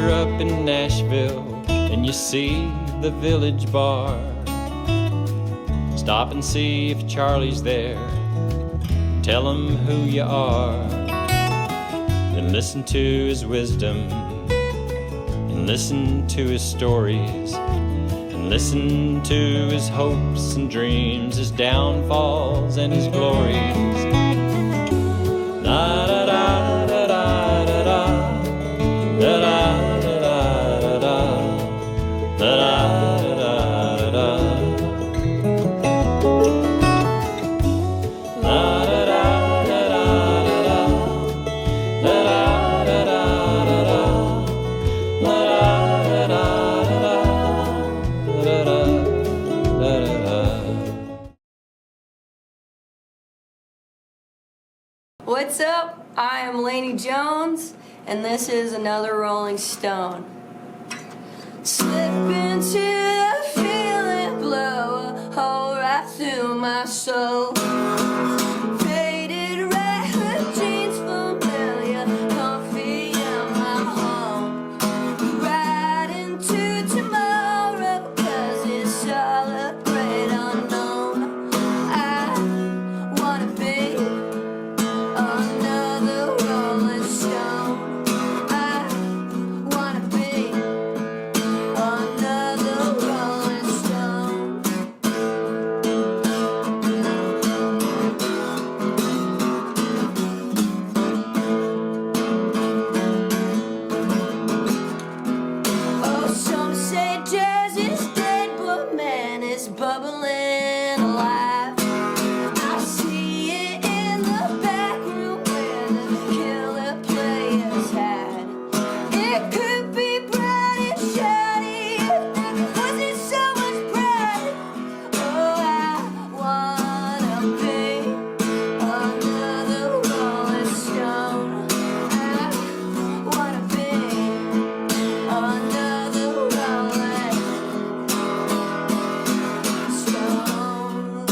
you're up in Nashville and you see the Village Bar, stop and see if Charlie's there. Tell him who you are, and listen to his wisdom, and listen to his stories, and listen to his hopes and dreams, his downfalls and his glories. Da da da da da da da da da da da da da. What's up? I am Laney Jones, and this is another Rolling Stone. Slip into the feeling, blow a hole right through my soul. Faded red jeans, familiar, comfy in my home. Right into tomorrow, 'cause it's all a great unknown. I wanna be another Rolling Stone. I wanna be another Rolling Stone. Oh, some say jazz is dead, but man, it's bubbling alive. I see it in the back room where the killer players had. It could be bright and shiny if there wasn't so much pride. Oh, I wanna be another Rolling Stone. I wanna be another Rolling Stone.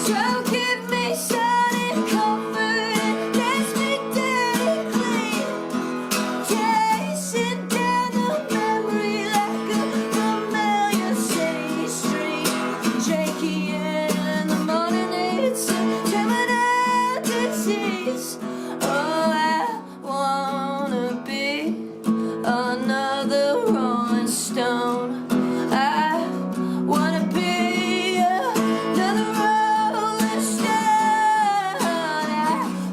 So give me sun and comfort and dance me dirty clean. Chasing down the memory like a familiar city street. Shaky in the morning, it's a terminal disease. Oh, I wanna be another Rolling Stone. I wanna be another Rolling Stone. I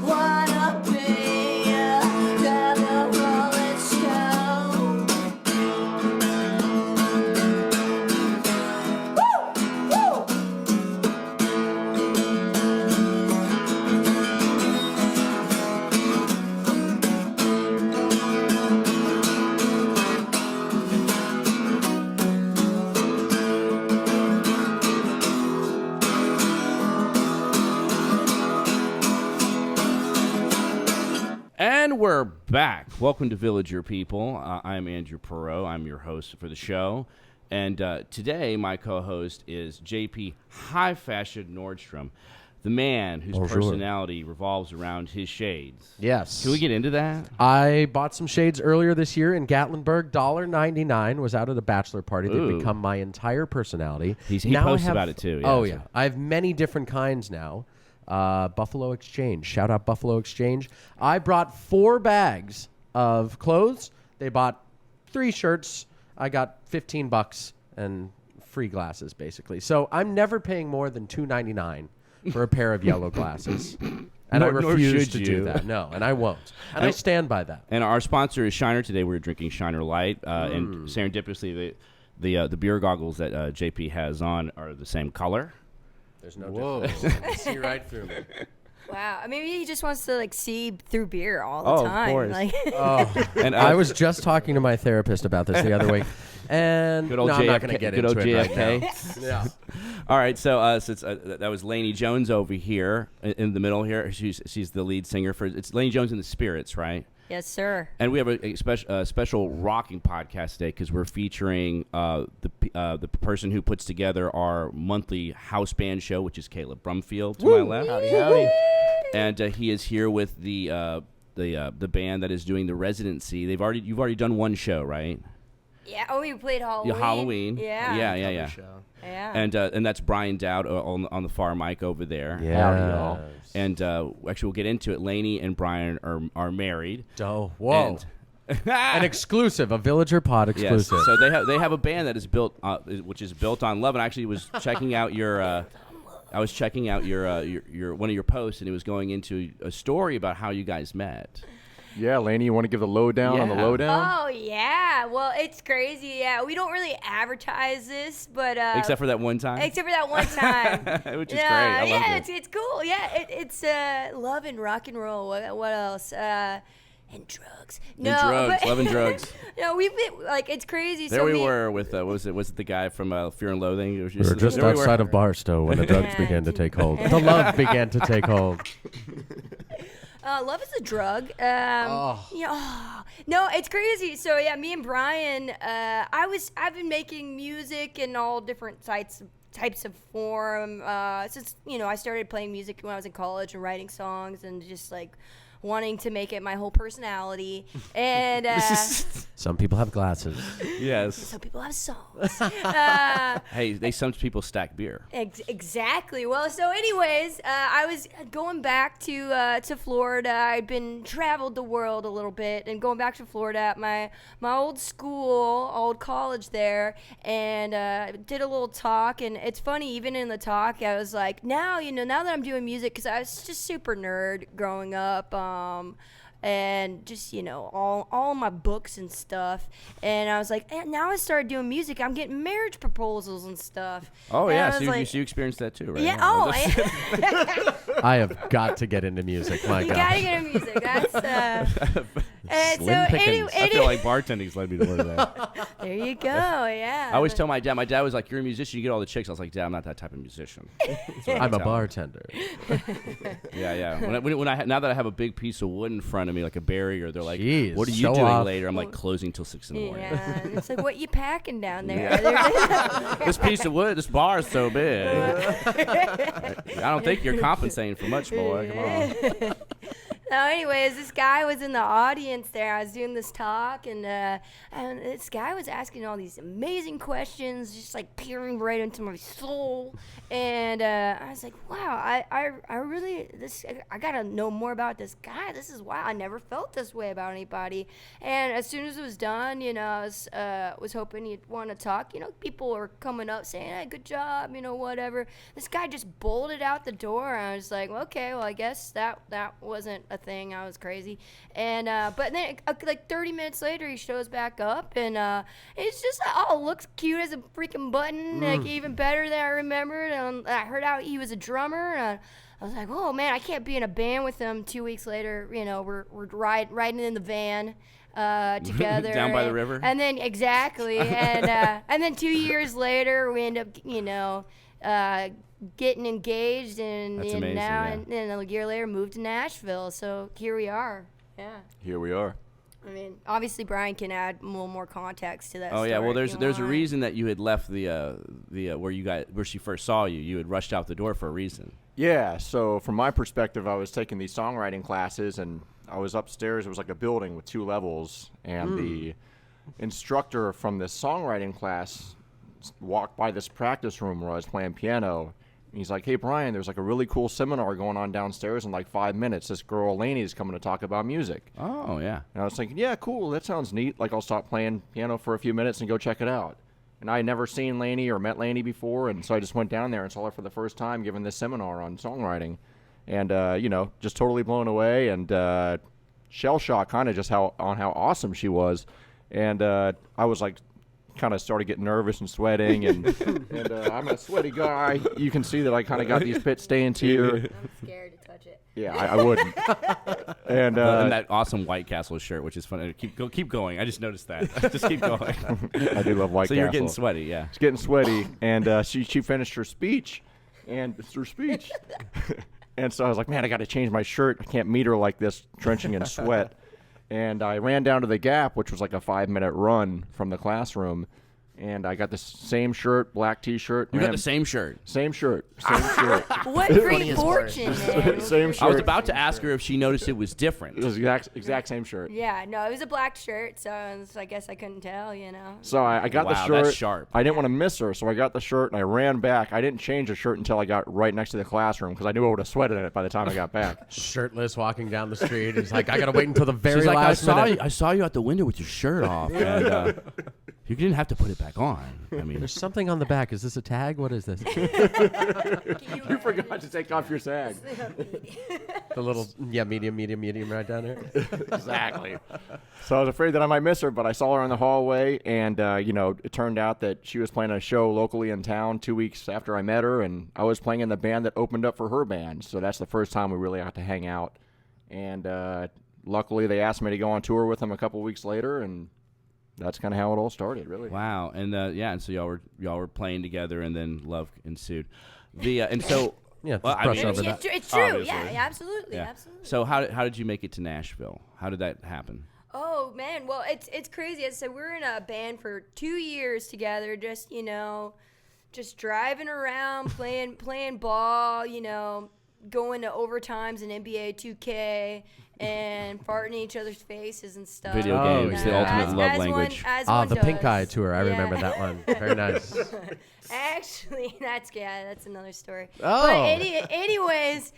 wanna be another Rolling Stone. Woo! Woo! And we're back. Welcome to Villager People. I'm Andrew Perot. I'm your host for the show. And today, my co-host is JP High Fashion Nordstrom, the man whose Bonjour. personality revolves around his shades. Yes. Can we get into that? I bought some shades earlier this year in Gatlinburg. $1.99. Was out at a bachelor party. Ooh. They've become my entire personality. He Now I posts have- about it too. Oh, so- yeah. I have many different kinds now. Buffalo Exchange. Shout out Buffalo Exchange. I brought 4 bags of clothes. They bought 3 shirts. I got $15 and free glasses, basically. So I'm never paying more than $2.99 for a pair of yellow glasses. And I Nor refuse should to you. do that. No, and I won't. And I stand by that. And our sponsor is Shiner. Today we're drinking Shiner Light. And serendipitously, the beer goggles that JP has on are the same color. There's no difference. See right through me. Wow. Maybe he just wants to like see through beer all the Oh, of time. course. Like And I was just talking to my therapist about this the other week. And Good old no, JFK. I'm not going to get Good into old it right JFK. now. Yeah. All right, so since that was Laney Jones over here in the middle here. She's the lead singer for. It's Laney Jones and the Spirits, right? Yes, sir. And we have a special rocking podcast today because we're featuring the person who puts together our monthly house band show, which is Caleb Brumfield to my left. Howdy. And he is here with the band that is doing the residency. You've already done one show, right? Yeah. Oh, we played Halloween. Yeah, Halloween. Yeah. Yeah. Yeah. And that's Brian Dowd on the far mic over there. Yeah. And actually, we'll get into it. Laney and Brian are married. Oh, whoa. And An exclusive, a Villager Pod yes, exclusive. so they have a band that is built which is built on love. And I actually was checking out your your one of your posts, and it was going into a story about how you guys met. Yeah, Laney, you want to give the lowdown on the Yeah. lowdown? Oh yeah, well it's crazy. Yeah, we don't really advertise this, but Except for that one time. except for that one time, Which is great. I love yeah, it. it's cool. Yeah, it's love and rock and roll. What else? And drugs. No, drugs, but love and drugs. No, we've been like it's crazy. There so we me- were with was it the guy from Fear and Loathing? It was We were just there we outside of Barstow when the drugs began to take hold. The love began to take hold. Love is a drug. Yeah, no, it's crazy. So yeah, me and Brian, I've been making music in all different types of form since I started playing music when I was in college and writing songs and just like wanting to make it my whole personality. And Some people have glasses. Yes. some people have songs. Hey, some people stack beer. Exactly. Well, so anyways, I was going back to Florida. I'd been traveled the world a little bit, and going back to Florida at my old school, old college there, and did a little talk. And it's funny, even in the talk, I was like, now that I'm doing music, because I was just super nerd growing up. And just all my books and stuff, and I was like, now I started doing music, I'm getting marriage proposals and stuff. Oh And yeah, I so was like, you experienced that too, right? yeah. Oh, I have got to get into music. My you God. gotta get into music. That's and Slim so pickings. I feel like bartending's led me to learn that. there you go. Yeah. I always tell my dad was like, "You're a musician, you get all the chicks." I was like, "Dad, I'm not that type of musician." That's what I I'm a tell him. bartender. Yeah. Now that I have a big piece of wood in front of me, like a barrier, they're like, Jeez, "What are you show doing off. later?" I'm like, "Closing till 6 in the morning." Yeah. And it's like, what you packing down there? This piece of wood, this bar is so big. I don't think you're compensating for much, boy. Come on. So anyways, this guy was in the audience there. I was doing this talk, and this guy was asking all these amazing questions, just like peering right into my soul. And I was like, wow, I really, I gotta know more about this guy. This is wow, I never felt this way about anybody. And as soon as it was done, I was hoping he'd want to talk. People were coming up saying, hey, good job, whatever. This guy just bolted out the door, and I was like, okay, well, I guess that wasn't a thing. I was crazy. And but then like 30 minutes later, he shows back up, and it's just looks cute as a freaking button, like even better than I remembered. And I heard how he was a drummer, and I was like, oh man, I can't be in a band with him. 2 weeks later, we're riding in the van together Down by the river. and then exactly and then 2 years later we end up getting engaged, and That's and amazing, now yeah. and a year later moved to Nashville. So here we are. Yeah. Here we are. I mean, obviously Brian can add a little more context to that. Oh yeah, story well if you there's a want. reason that you had left where she first saw you. You had rushed out the door for a reason. Yeah, so from my perspective, I was taking these songwriting classes, and I was upstairs. It was like a building with 2 levels, and the instructor from this songwriting class walked by this practice room where I was playing piano. And he's like, hey, Brian, there's like a really cool seminar going on downstairs in like 5 minutes. This girl, Laney, is coming to talk about music. Oh yeah. And I was thinking, yeah, cool, that sounds neat. Like, I'll stop playing piano for a few minutes and go check it out. And I had never seen Laney or met Laney before, and so I just went down there and saw her for the first time giving this seminar on songwriting. And, just totally blown away, and shell-shocked kind of just on how awesome she was. And I was like kind of started getting nervous and sweating, and I'm a sweaty guy. You can see that I kind of got these pit stains here. I'm scared to touch it. Yeah, I wouldn't. And And that awesome White Castle shirt, which is funny. Keep going. I just noticed that. Just keep going. I do love White So Castle. you're getting sweaty, yeah. She's getting sweaty, and she finished her speech, and and so I was like, man, I got to change my shirt. I can't meet her like this, drenching in sweat. And I ran down to the Gap, which was like a 5-minute run from the classroom, and I got the same shirt, black T-shirt. You got the same shirt. Same shirt. Same shirt. What great fortune, man. Same shirt. I was about to ask her if she noticed it was different. It was exact same shirt. Yeah, no, it was a black shirt, so I guess I couldn't tell, So I got the Wow, shirt. that's sharp. I didn't want to miss her, so I got the shirt and I ran back. I didn't change the shirt until I got right next to the classroom because I knew I would have sweated in it by the time I got back. Shirtless, walking down the street. He's like, I gotta wait until the very She's like, last minute. I saw you out the window with your shirt off, and you didn't have to put it back on. I mean, There's something on the back. Is this a tag? What is this? You forgot to take off your sag. The little, medium right down there. Exactly. So I was afraid that I might miss her, but I saw her in the hallway, and it turned out that she was playing a show locally in town 2 weeks after I met her, and I was playing in the band that opened up for her band. So that's the first time we really got to hang out. And luckily, they asked me to go on tour with them a couple weeks later, and that's kind of how it all started, really. wow, and and so y'all were playing together, and then love ensued. And so Yeah, well, brush I mean, over It's, that. it's true. Obviously. Yeah, absolutely, yeah. absolutely. So how did you make it to Nashville? How did that happen? Oh man, well it's crazy. As I said, we were in a band for 2 years together, just driving around, playing ball, going to overtimes in NBA 2K and farting in each other's faces and stuff. Video Oh, games, yeah. the ultimate love as language. One The does. Pink Eye tour. I Yeah. remember that one. Very nice. Actually, that's another story. Oh. But anyways,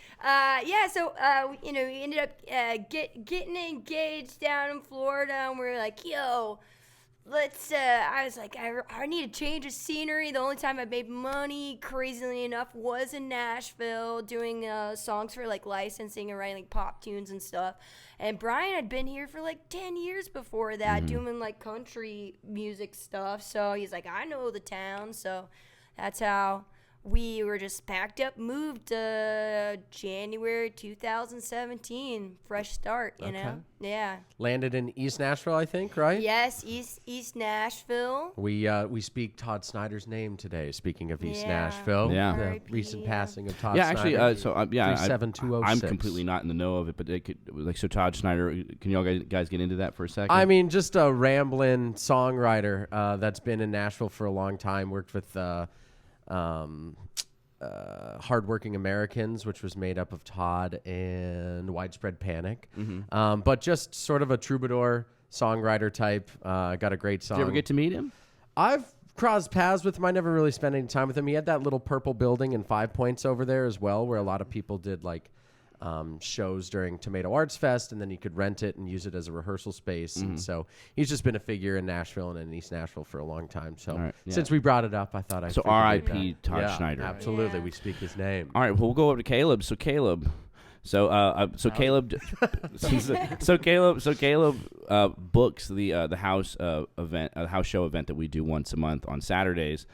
so we ended up getting engaged down in Florida, and we were like, yo, let's. I was like, I need a change of scenery. The only time I made money, crazily enough, was in Nashville doing songs for like licensing and writing like pop tunes and stuff. And Brian had been here for like 10 years before that, doing like country music stuff. So he's like, I know the town. So that's how we were just packed up, moved January 2017. Fresh start, you know? Yeah. Landed in East Nashville, I think, right? Yes, East Nashville. We speak Todd Snyder's name today. Speaking of East Yeah. Nashville, Yeah. the R.I.P., recent yeah. passing of Todd Yeah, actually, Snyder. 37206. I'm 37206. completely not in the know of it, but so Todd Schneider, can y'all guys get into that for a second? I mean, just a rambling songwriter that's been in Nashville for a long time. Worked with Hardworking Americans, which was made up of Todd and Widespread Panic. But just sort of a troubadour songwriter type. Got a great song. did you ever get to meet him? I've crossed paths with him. I never really spent any time with him. He had that little purple building in 5 Points over there as well, where a lot of people did like shows during Tomato Arts Fest, and then you could rent it and use it as a rehearsal space. And so he's just been a figure in Nashville and in East Nashville for a long time. So All right, yeah. since we brought it up, I thought I'd So figure R.I.P. that. Todd Yeah, Schneider. Absolutely, Yeah. we speak his name. All right, well, we'll go over to Caleb. So Caleb, Caleb books the house event, house show event that we do once a month on Saturdays,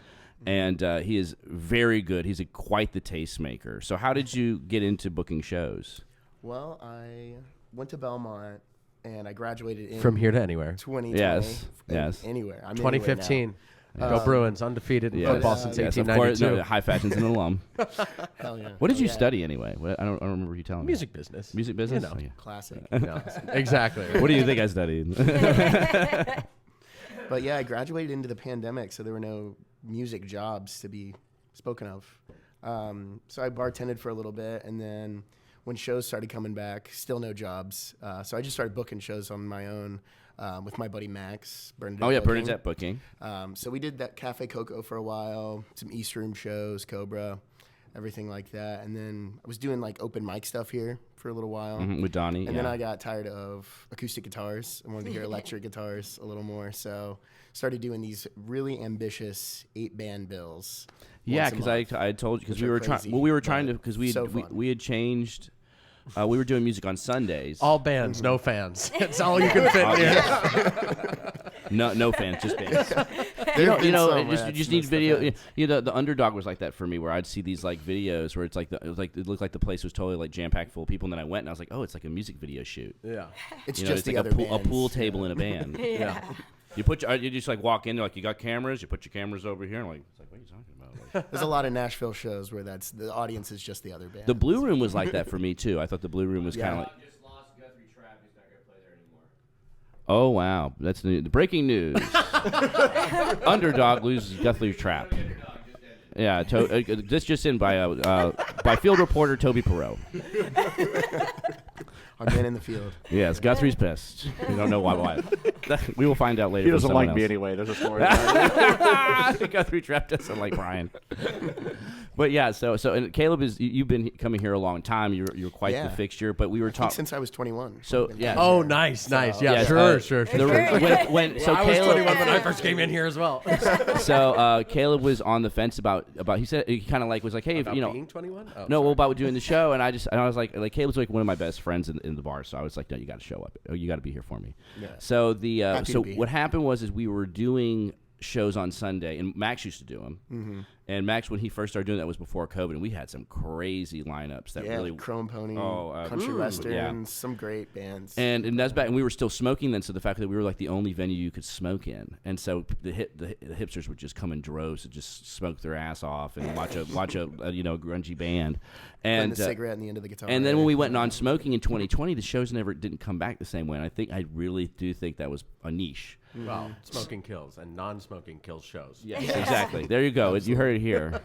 and he is very good. He's quite the tastemaker. So how did you get into booking shows? Well, I went to Belmont and I graduated in From here to anywhere. 2020. Yes. Anywhere. I'm 2015. Go Bruins, undefeated in football since Yes, of course. 1892. No, High Fashion's an alum. Hell yeah. What did you Yeah. study anyway? I don't remember you telling Music business. me. Music business? You know. Oh, yeah. Classic. No, exactly. What do you think I studied? But yeah, I graduated into the pandemic, so there were no music jobs to be spoken of. So I bartended for a little bit, and then when shows started coming back, still no jobs. So I just started booking shows on my own with my buddy Max. Oh yeah, Booking. Bernadette booking. So we did that Cafe Coco for a while, some East Room shows, Cobra, everything like that. And then I was doing like open mic stuff here for a little while. With Donnie. And then I got tired of acoustic guitars. I wanted to hear electric guitars a little more. So started doing these really ambitious 8-band bills. Yeah, once a because month. I told you because Which we are were trying. crazy, Well, we were trying to but because so fun. we had changed. we were doing music on Sundays. All bands, no fans. That's all you can fit here. No fans, just bands. There've been some you where just that's need messed video. up. The Underdog was like that for me, where I'd see these like videos where it's like it looked like the place was totally like jam packed full of people, and then I went and I was like, oh, it's like a music video shoot. Yeah. It's You know, just it's the like other a pool bands. table in a band. Yeah. You just like walk in, they're like, you got cameras, you put your cameras over here, and like, it's like, what are you talking about? Like, There's a lot of Nashville shows where that's the audience is just the other band. the Blue Room was like that for me too. I thought the Blue Room was kind of like. Oh wow, that's the breaking news. Underdog loses Guthrie Trap. Yeah, this just in by field reporter Toby Perot. Our man in the field. Yes, Guthrie's pissed. We don't know why. We will find out later. He from doesn't someone like me else. anyway. There's a story. About it. Guthrie Trap doesn't like Brian. But yeah, so and Caleb you've been coming here a long time. You're quite Yeah. the fixture. But we were Think talking. since I was 21. So I've been yeah. coming Oh, here. nice. Yeah, Yes, sure. So I was Caleb, 21 when I first came in here as well. So Caleb was on the fence about he said he kind of like was like, hey, if, About you know, being 21? Oh, no, sorry. well, about doing the show, and I was like Caleb's like one of my best friends in the bar, so I was like, no, you got to show up, you got to be here for me. Yeah. So the Happy so to be what here. happened was we were doing shows on Sunday, and Max used to do them. Mm-hmm. And Max, when he first started doing that, was before COVID, and we had some crazy lineups that Yeah, really. Chrome Pony, Oh, Country Western, yeah. some great bands. And that's back, and we were still smoking then. So the fact that we were like the only venue you could smoke in, and so the hipsters would just come in droves to just smoke their ass off and watch a grungy band, and and the cigarette in the end of the guitar. and then when we went non-smoking in 2020, the shows didn't come back the same way. And I really do think that was a niche. Well, smoking kills and non-smoking kills shows. Yes, exactly. There you go. You heard it here.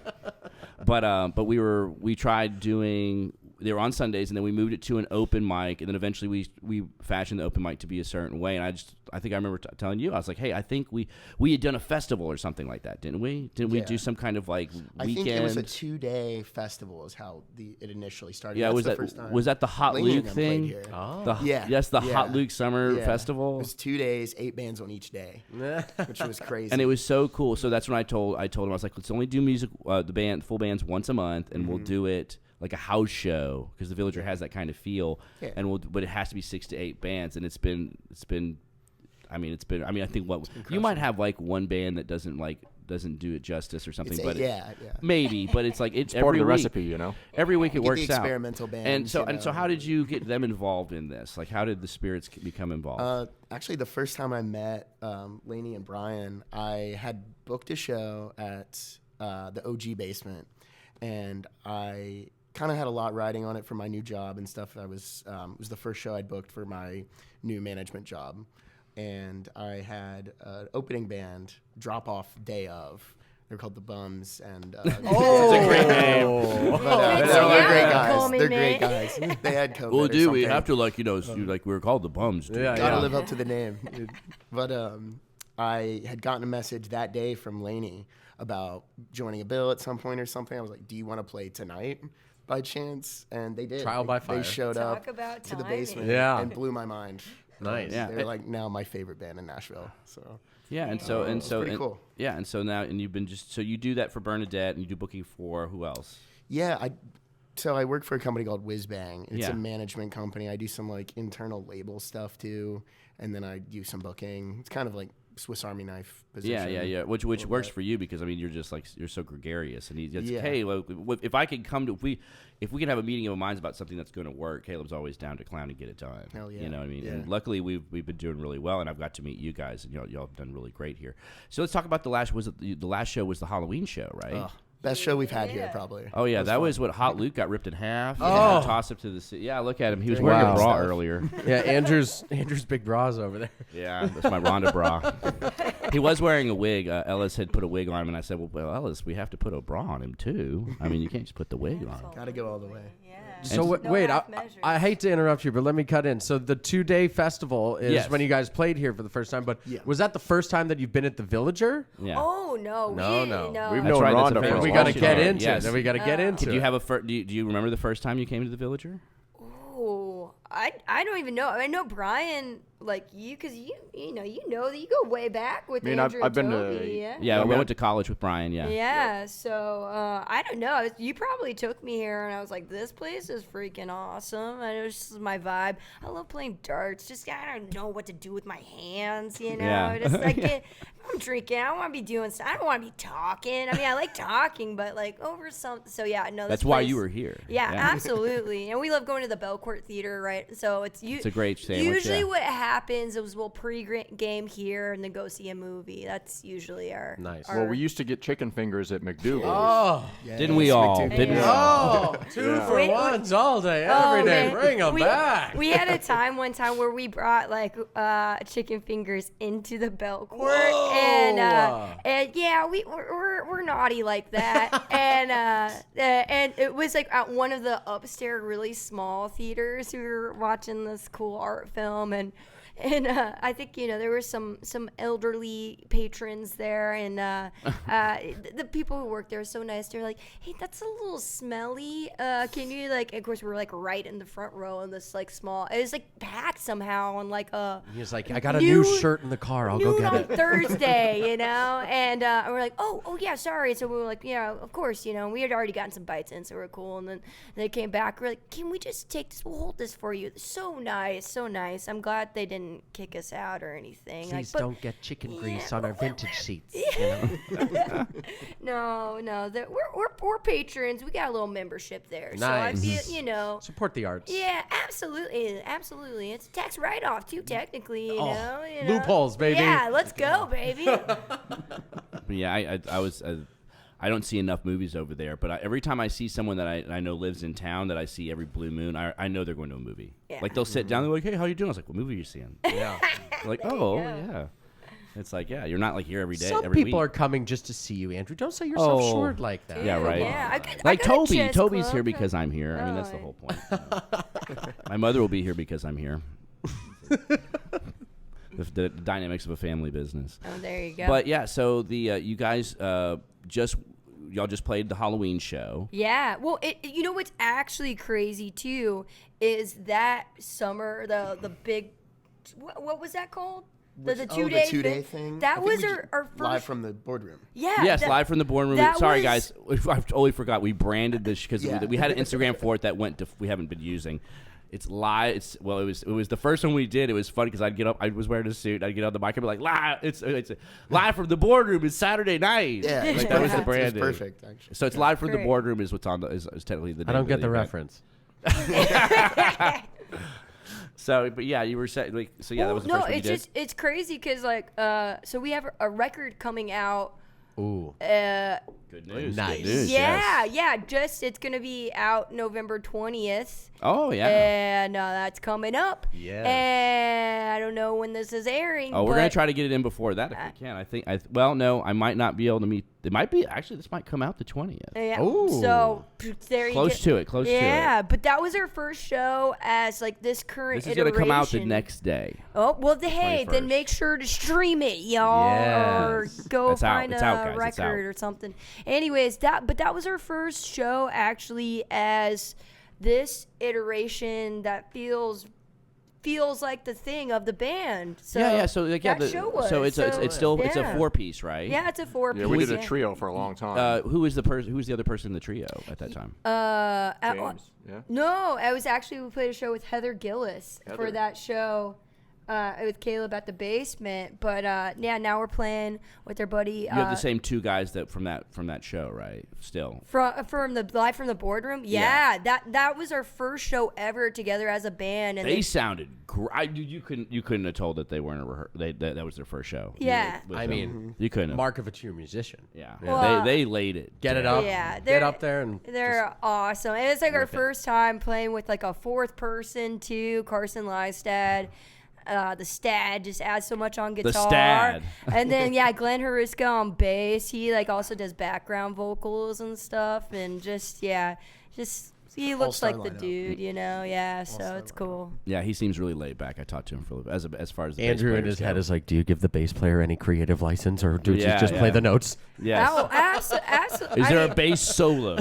But we tried doing. They were on Sundays, and then we moved it to an open mic, and then eventually we fashioned the open mic to be a certain way. And I think I remember telling you, I was like, hey, I think we had done a festival or something like that, didn't we? Didn't we Yeah. do some kind of like I weekend? think it was a 2-day festival is how it initially started. Yeah, That's the first time. was that the Hot Laney and Luke them thing? played here. The, Yeah, yes, the yeah. Hot Luke Summer Yeah. Festival. It was 2 days, 8 bands on each day, which was crazy. And it was so cool. So that's when I told him, I was like, let's only do music, full bands once a month, and we'll do it like a house show because the Villager has that kind of feel. Yeah. But it has to be 6 to 8 bands, and it's been. I think you might have like one band that doesn't do it justice or something, but yeah. maybe. But it's like it's Part every of the week, recipe, you know. Every week it Get works the out. experimental bands, And so how did you get them involved in this? Like how did the Spirits become involved? Actually, the first time I met Laney and Brian, I had booked a show at the OG Basement, and I kind of had a lot riding on it for my new job and stuff. It was the first show I'd booked for my new management job, and I had an opening band drop off day of. They're called the Bums, and It's a great name. they're great Call guys. me They're Nate. great guys. They had COVID. Well, or dude, we something. have to we were called the Bums. Dude. Yeah, Gotta yeah. live up to the name. Dude. But I had gotten a message that day from Laney about joining a bill at some point or something. I was like, do you want to play tonight by chance? And they did. Trial by They fire. showed Talk up about to the timing. basement Yeah. and blew my mind. Nice. Yeah. They're like now my favorite band in Nashville. So Yeah, and so pretty cool. Yeah, and so now you've been so you do that for Bernadette, and you do booking for who else? yeah, I work for a company called Whiz Bang. It's Yeah. a management company. I do some like internal label stuff too, and then I do some booking. It's kind of like Swiss Army knife position. Yeah. Which little works bit. for you because I mean you're just like you're so gregarious, and he's Yeah. hey, well, if I could come to if we can have a meeting of minds about something that's going to work, Caleb's always down to clown and get it done. Hell yeah. You know what I mean? Yeah. And luckily we've been doing really well, and I've got to meet you guys, and y'all have done really great here. So let's talk about the last show was the Halloween show, right? Ugh, best show we've had here Yeah. probably. Oh yeah, that fun. was what Hot Luke got ripped in half. Oh. and tossed up to the city. Yeah, look at him. He was Doing wearing a great bra stuff. earlier. Yeah, Andrew's big bras over there. Yeah, that's my Rhonda bra. He was wearing a wig. Ellis had put a wig on him, and I said, well, Ellis, we have to put a bra on him, too. I mean, you can't just put the wig on. Gotta go all the way. Yeah. So No wait, half measures. I hate to interrupt you, but let me cut in. So the 2-day festival is Yes. when you guys played here for the first time. But Yeah. was that the first time that you've been at the Villager? Yeah. Oh no. No, we, no. no. We've That's known right, that's Rhonda a for famous a we long got to Washington. get time. into Yes. it. We got to get into Do it. you have do you remember the first time you came to the Villager? Oh, I don't even know. I know Brian like you, because you know that you go way back with I mean, Andrew I've been and to- Toby, yeah. Yeah, Yeah, we man. went to college with Brian. Yeah. Yeah, so I don't know. You probably took me here, and I was like, "This place is freaking awesome." And it was just my vibe. I love playing darts. Just I don't know what to do with my hands, you know. Yeah. Just like I'm drinking. I don't want to be doing stuff. I don't want to be talking. I mean, I like talking, but like over something. So yeah, no. That's this why place- you were here. Yeah, absolutely. And we love going to the Belcourt Theater, right? So it's a great sandwich, Usually, yeah. what happens is we'll pre-game here and then go see a movie. That's usually our Nice. our- Well, we used to get chicken fingers at McDougal's. Oh, Didn't we all? McDougal. Didn't we Yeah. all? oh, two for Wait, ones all day, Oh, every day. man. Bring them back. We had a time one time where we brought like chicken fingers into the Belcourt, Whoa. and yeah, we're naughty like that, and it was like at one of the upstairs really small theaters. We were watching this cool art film, and I think there were some elderly patrons there, and the people who worked there were so nice. They're like, "Hey, that's a little smelly. Can you like?" Of course, we were like right in the front row in this like small. It was like packed somehow on like a. He was like, I got a new Noon- shirt in the car. I'll go noon get on it. Thursday, and we're like, oh yeah, sorry. So we were like, yeah, of course, we had already gotten some bites in, so we're cool. And then they came back. We're like, can we just take this? We'll hold this for you. So nice, so nice. I'm glad they didn't kick us out or anything. Please but- don't get chicken grease Yeah, on our well, vintage seats. No, we're patrons. We got a little membership there. So I Nice. feel, Support the arts. yeah, absolutely. It's a tax write-off too, technically. You know. loopholes, baby. Yeah, let's go, baby. But yeah, I don't see enough movies over there. But every time I see someone that I know lives in town that I see every blue moon, I know they're going to a movie. Yeah. Like they'll sit down, they're like, "Hey, how you doing?" I was like, "What movie are you seeing?" Yeah. They're like, "Oh, yeah." It's like, yeah, you're not like here every day. Some every people week. are coming just to see you, Andrew. Don't sell yourself Oh. short like that. Yeah, right. Yeah, Like I got a Toby. chess Toby's club. here because I'm here. I mean, that's the Oh, whole point. My mother will be here because I'm here. the dynamics of a family business. Oh, there you go. But yeah, so the you guys y'all just played the Halloween show. yeah, well, you know what's actually crazy too is that summer the big what was that called? The The 2-day 2-day thing. I That think was we our first live from the boardroom. yeah. Yes, that- live from the boardroom. that Sorry, was- guys, I totally forgot. We branded this because Yeah. we had an Instagram for it that we haven't been using. It's live. It was the first one we did. It was funny because I'd get up. I was wearing a suit. I'd get on the mic and be like, "Live! It's live from the boardroom. It's Saturday night." Yeah, like, that was the It brand. perfect, actually. So it's live from the Great. boardroom is what's on is technically the. I name don't of get the event. reference. So, but yeah, you were saying like so. Yeah, that was the no, first one you it's did. just it's crazy because like so we have a record coming out. Ooh. Good news. Nice. Good news. Yeah, yes. yeah. Just it's gonna be out November 20th. Oh yeah. And that's coming up. Yes. And I don't know when this is airing. Oh, we're gonna but- try to get it in before that if we can. I think. Well, no, I might not be able to meet. It might be actually. This might come out the 20th. Yeah. Ooh. So there you Close go. to it. Close to it. Yeah, but that was our first show as like this current This is gonna come out the iteration. next day. Oh well, hey, 21st. then make sure to stream it, y'all, or Yes. go It's out. find It's a out, guys. It's out. record or something. Anyways, that was our first show actually as this iteration that feels like the thing of the band. So yeah. So like, yeah, that show was. so it's still it's a yeah. 4-piece, right? Yeah, it's a 4-piece. Yeah, we did a trio for a long time. Who was the other person in the trio at that time? James. Yeah. No, I was actually we played a show with Heather Gillis for Heather. that show. With Caleb at the basement, but yeah, now we're playing with their buddy. You have the same two guys that from that show, right? Still. from the live from the boardroom. Yeah, that was our first show ever together as a band, and They sounded great. You couldn't have told that they weren't that was their first show. Yeah. With I them. mean, you couldn't. Mark of a true musician. Yeah. Well, they laid it. Get it down. up. Yeah, Get they're- up there and they're awesome. And it's like our Rip it. first time playing with like a fourth person too, Carson Lystad. The Stad just adds so much on guitar. Stad. And then yeah, Glenn Hariska on bass. He like also does background vocals and stuff, and just he looks All-star like the lineup. dude, you know. Yeah, so All-star it's cool. Yeah, he seems really laid back. I talked to him for a little bit, as far as the bass Andrew in players his head go. is like, do you give the bass player any creative license, or do you Yeah, just play the notes? Yes. Oh, absolutely. Is there a bass solo?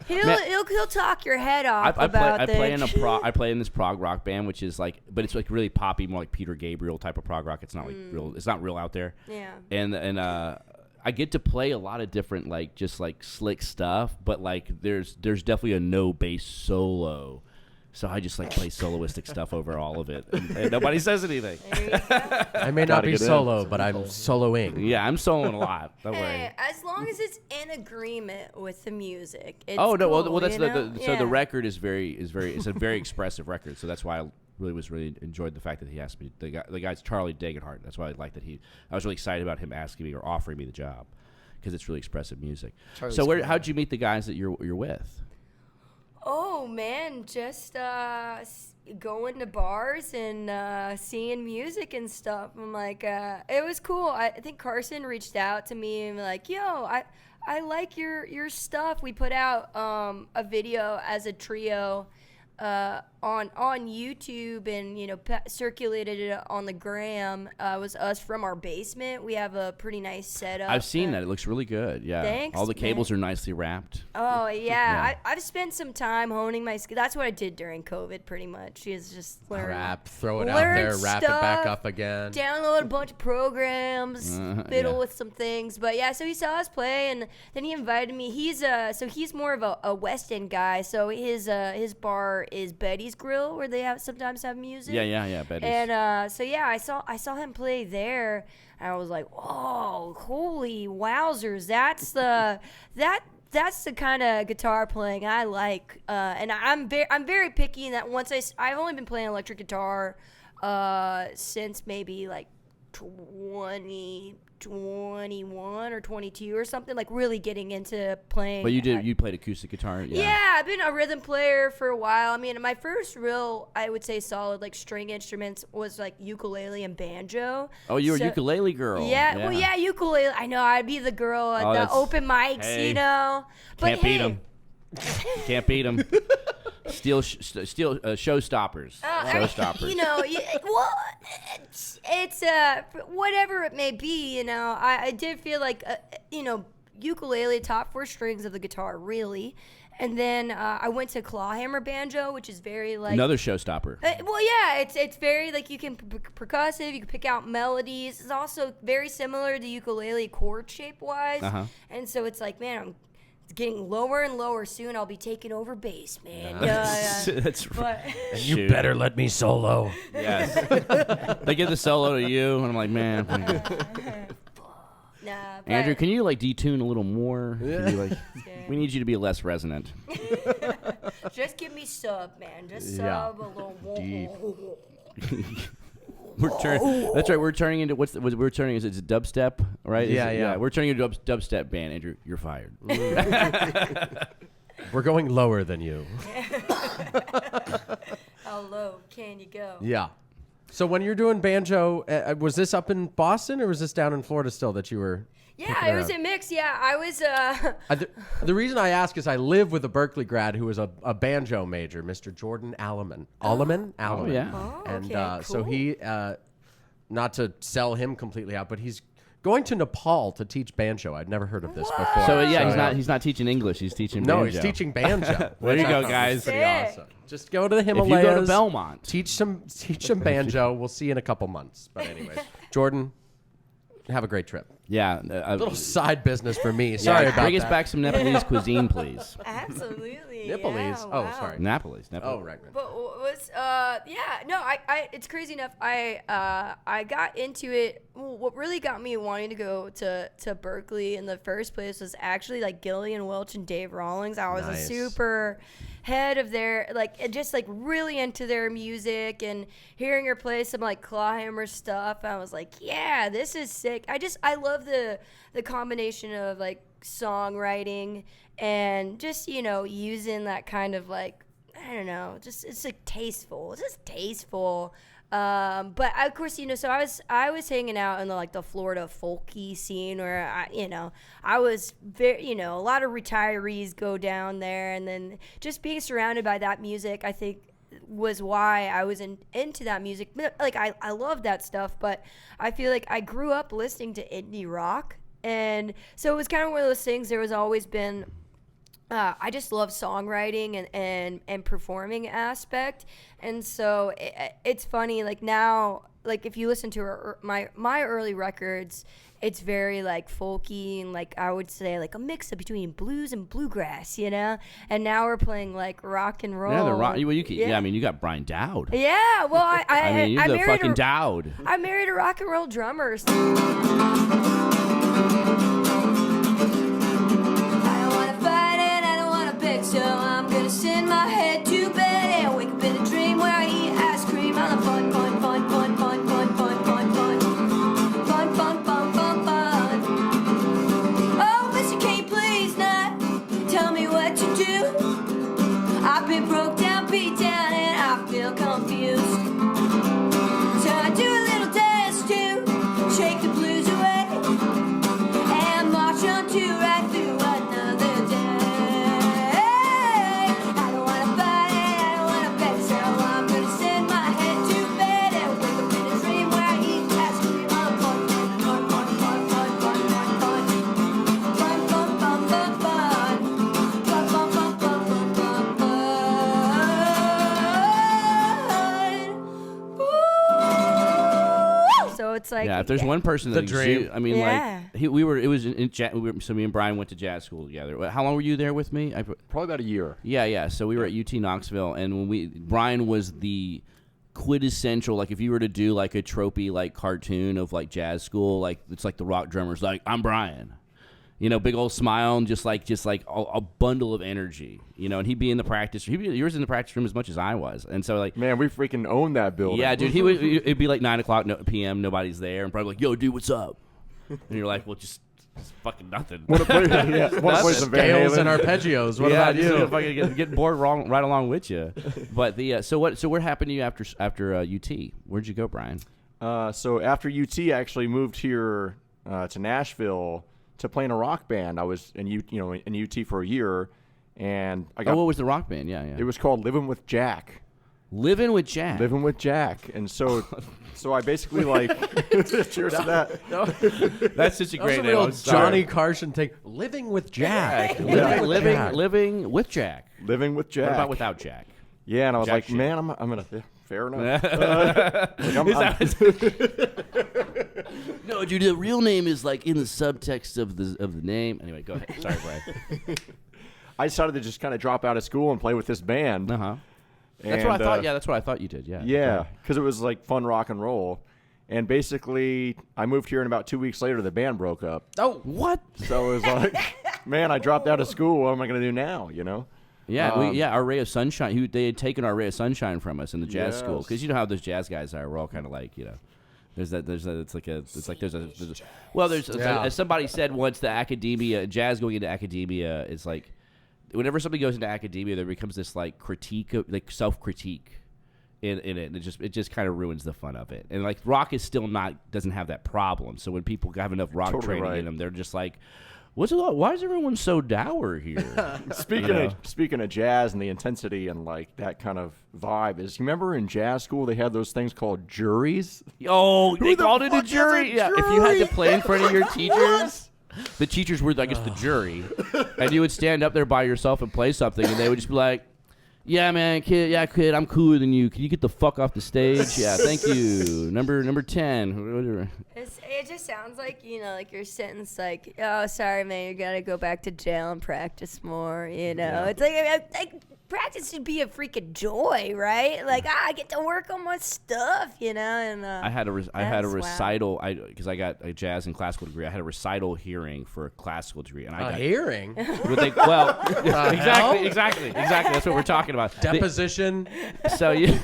He'll talk your head off about I play in that. I play in this prog rock band, which is like, but it's like really poppy, more like Peter Gabriel type of prog rock. It's not like real. It's not real out there. Yeah. And I get to play a lot of different like just like slick stuff, but like there's definitely a no bass solo. So I just like play soloistic stuff over all of it, and nobody says anything. There you go. I may not Gotta be get in. solo, but I'm soloing. Yeah, I'm soloing a lot. Don't worry. Hey, as long as it's in agreement with the music. It's Oh no! cool, Well, that's you the know? so Yeah. the record is it's a very expressive record. So that's why I really enjoyed the fact that he asked me. The guy's Charlie Dagenhart. That's why I like that I was really excited about him asking me or offering me the job, because it's really expressive music. Charlie's So cool. how'd you meet the guys that you're with? Oh man, just going to bars and seeing music and stuff. I'm like, it was cool. I think Carson reached out to me and like, yo, I like your stuff. We put out a video as a trio on YouTube, and you know, circulated it on the gram. It was us from our basement. We have a pretty nice setup. I've seen that. It looks really good. Yeah. Thanks, All the cables man. are nicely wrapped. Oh yeah, I've spent some time honing my skill. That's what I did during COVID, pretty much. Is just learn, Rap, throw it out learn there, wrap it back stuff, up again. download a bunch of programs, fiddle yeah. with some things. But yeah, so he saw us play, and then he invited me. He's more of a West End guy. So his bar is Betty's Grill, where they sometimes have music. Yeah. Betty's. And so yeah, I saw him play there, and I was like, "Whoa, holy wowzers! That's the kind of guitar playing I like." And I'm very picky in that. I've only been playing electric guitar since maybe like 2021 or 22 or something, like really getting into playing. But you played acoustic guitar. Yeah, I've been a rhythm player for a while. I mean, my first real, I would say, solid like string instruments was like ukulele and banjo. Oh, you were a So- ukulele girl. Yeah, well, yeah, ukulele. I know, I'd be the girl at Oh, the that's- open mics, hey, you know. But Can't beat hey, them. Can't beat them. Steal showstoppers. Showstoppers. You know, well, it's whatever it may be. You know, I did feel like you know, ukulele, top four strings of the guitar, really. And then I went to clawhammer banjo, which is very like Another showstopper. well, yeah, it's very like you can percussive, you can pick out melodies. It's also very similar to ukulele chord shape wise, and so it's like, man, it's getting lower and lower. Soon I'll be taking over bass, man. That's But You better let me solo. Yes. They give the solo to you, and I'm like, man. nah, but, Andrew, can you like detune a little more? Can you, like, we need you to be less resonant. just give me sub, man. Just Yeah. sub a little. That's right. We're turning into we're turning. Is it dubstep? Right? Yeah. We're turning into a dubstep band. Andrew, you're fired. We're going lower than you. How low can you go? Yeah. So when you're doing banjo, was this up in Boston or was this down in Florida still that you were? Yeah, kicking it was around? a mix. Yeah, I was. The reason I ask is I live with a Berkeley grad who was a banjo major, Mr. Jordan Alleman. Alleman? Alleman. yeah. Oh, And okay, so cool. he, not to sell him completely out, but he's going to Nepal to teach banjo. I'd never heard of this before. So yeah, he's not teaching English. He's teaching No, banjo. he's teaching banjo. There you which I go, thought was guys. Pretty Sick. awesome. Just go to the If Himalayas. you go to Belmont, Teach some banjo. We'll see you in a couple months. But anyways, Jordan, have a great trip. yeah. Little side business for me. Sorry about bring that. us back some Nepalese cuisine, please. Absolutely. Nepalese. Yeah, Oh, wow. sorry. Naples. Oh, right. But was yeah, no, I it's crazy enough. I got into it. What really got me wanting to go to Berkeley in the first place was actually like Gillian Welch and Dave Rawlings. I was a Nice. super head of their like just like really into their music and hearing her play some like clawhammer stuff. I was like, yeah, this is sick. I love the combination of like songwriting and just, you know, using that kind of like, I don't know, just it's like tasteful. It's just tasteful But of course, so I was hanging out in the Florida folky scene where I was very, a lot of retirees go down there, and then just being surrounded by that music, I think, was why I was into that music. Like I love that stuff, but I feel like I grew up listening to indie rock, and so it was kind of one of those things. There was always been I just love songwriting and performing aspect, and so it's funny. Like now, like if you listen to my early records, it's very like folky and like I would say like a mix up between blues and bluegrass, And now we're playing like rock and roll. Yeah, I mean, you got Brian Dowd. Yeah, well, I mean, you're the fucking Dowd. I married a rock and roll drummer. So I'm gonna send my head to bed and wake up in a dream where I eat ice cream on the fun. Oh, Mr. K, please not tell me what to do. I've been broke down, beat down, and I feel confused. So I do a little dance to shake the blues away and march on to right through another day. It's like, if there's one person that dream. I mean, so me and Brian went to jazz school together. How long were you there with me? Probably about a year. Yeah. So we were at UT Knoxville, and Brian was the quintessential, like if you were to do like a tropey like cartoon of like jazz school, like it's like the rock drummer's like, I'm Brian. Big old smile and just like a bundle of energy, and he'd be in the practice. He was in the practice room as much as I was, and so like, man, we freaking owned that building. Yeah, dude, it'd be like 9:00 p.m. Nobody's there, and probably like, yo, dude, what's up? And you're like, well, just fucking nothing. Want to play some Van Scales Halen and arpeggios. What about you? Fucking getting bored right along with you. But so what happened to you after UT? Where'd you go, Brian? So after UT, I actually moved here to Nashville to play in a rock band. I was in UT for a year, and I got. What was the rock band? Yeah. It was called Living with Jack. Living with Jack. Living with Jack, and so I basically like. Cheers to that. That's such a great name. Real Johnny Carson take. Living with Jack. Living with Jack. Living with Jack. What about without Jack? Yeah, and I was Jack like, shit. man, I'm gonna. Fair enough. No, dude, the real name is like in the subtext of the name. Anyway, go ahead. Sorry, Brian. I decided to just kind of drop out of school and play with this band. Uh-huh. That's what I thought. Yeah, that's what I thought you did. Yeah. Yeah, because it was like fun rock and roll. And basically, I moved here, and about 2 weeks later, the band broke up. Oh, what? So it was like, man, I dropped out of school. What am I going to do now, Yeah, our Ray of Sunshine. They had taken our Ray of Sunshine from us in the jazz school, because you know how those jazz guys are. We're all kind of like, there's as somebody said once, the academia, jazz going into academia is like, whenever somebody goes into academia, there becomes this like critique, like self-critique in it, and it just kind of ruins the fun of it. And like rock is still doesn't have that problem. So when people have enough rock training in them, they're just like, why is everyone so dour here? Speaking of jazz and the intensity and like that kind of vibe, you remember in jazz school they had those things called juries? Oh, they called it a jury. Yeah, if you had to play in front of your teachers, the teachers were, I guess, the jury, and you would stand up there by yourself and play something, and they would just be like, "Yeah, man, kid, I'm cooler than you. Can you get the fuck off the stage? Yeah, thank you. Number 10. It just sounds like, like your sentence, like, oh, sorry, man, you gotta go back to jail and practice more, Yeah. It's like practice should be a freaking joy, right? Like, I get to work on my stuff, And I had a recital, because I got a jazz and classical degree. I had a recital hearing for a classical degree, and I got hearing. Exactly. That's what we're talking about. Deposition. So you.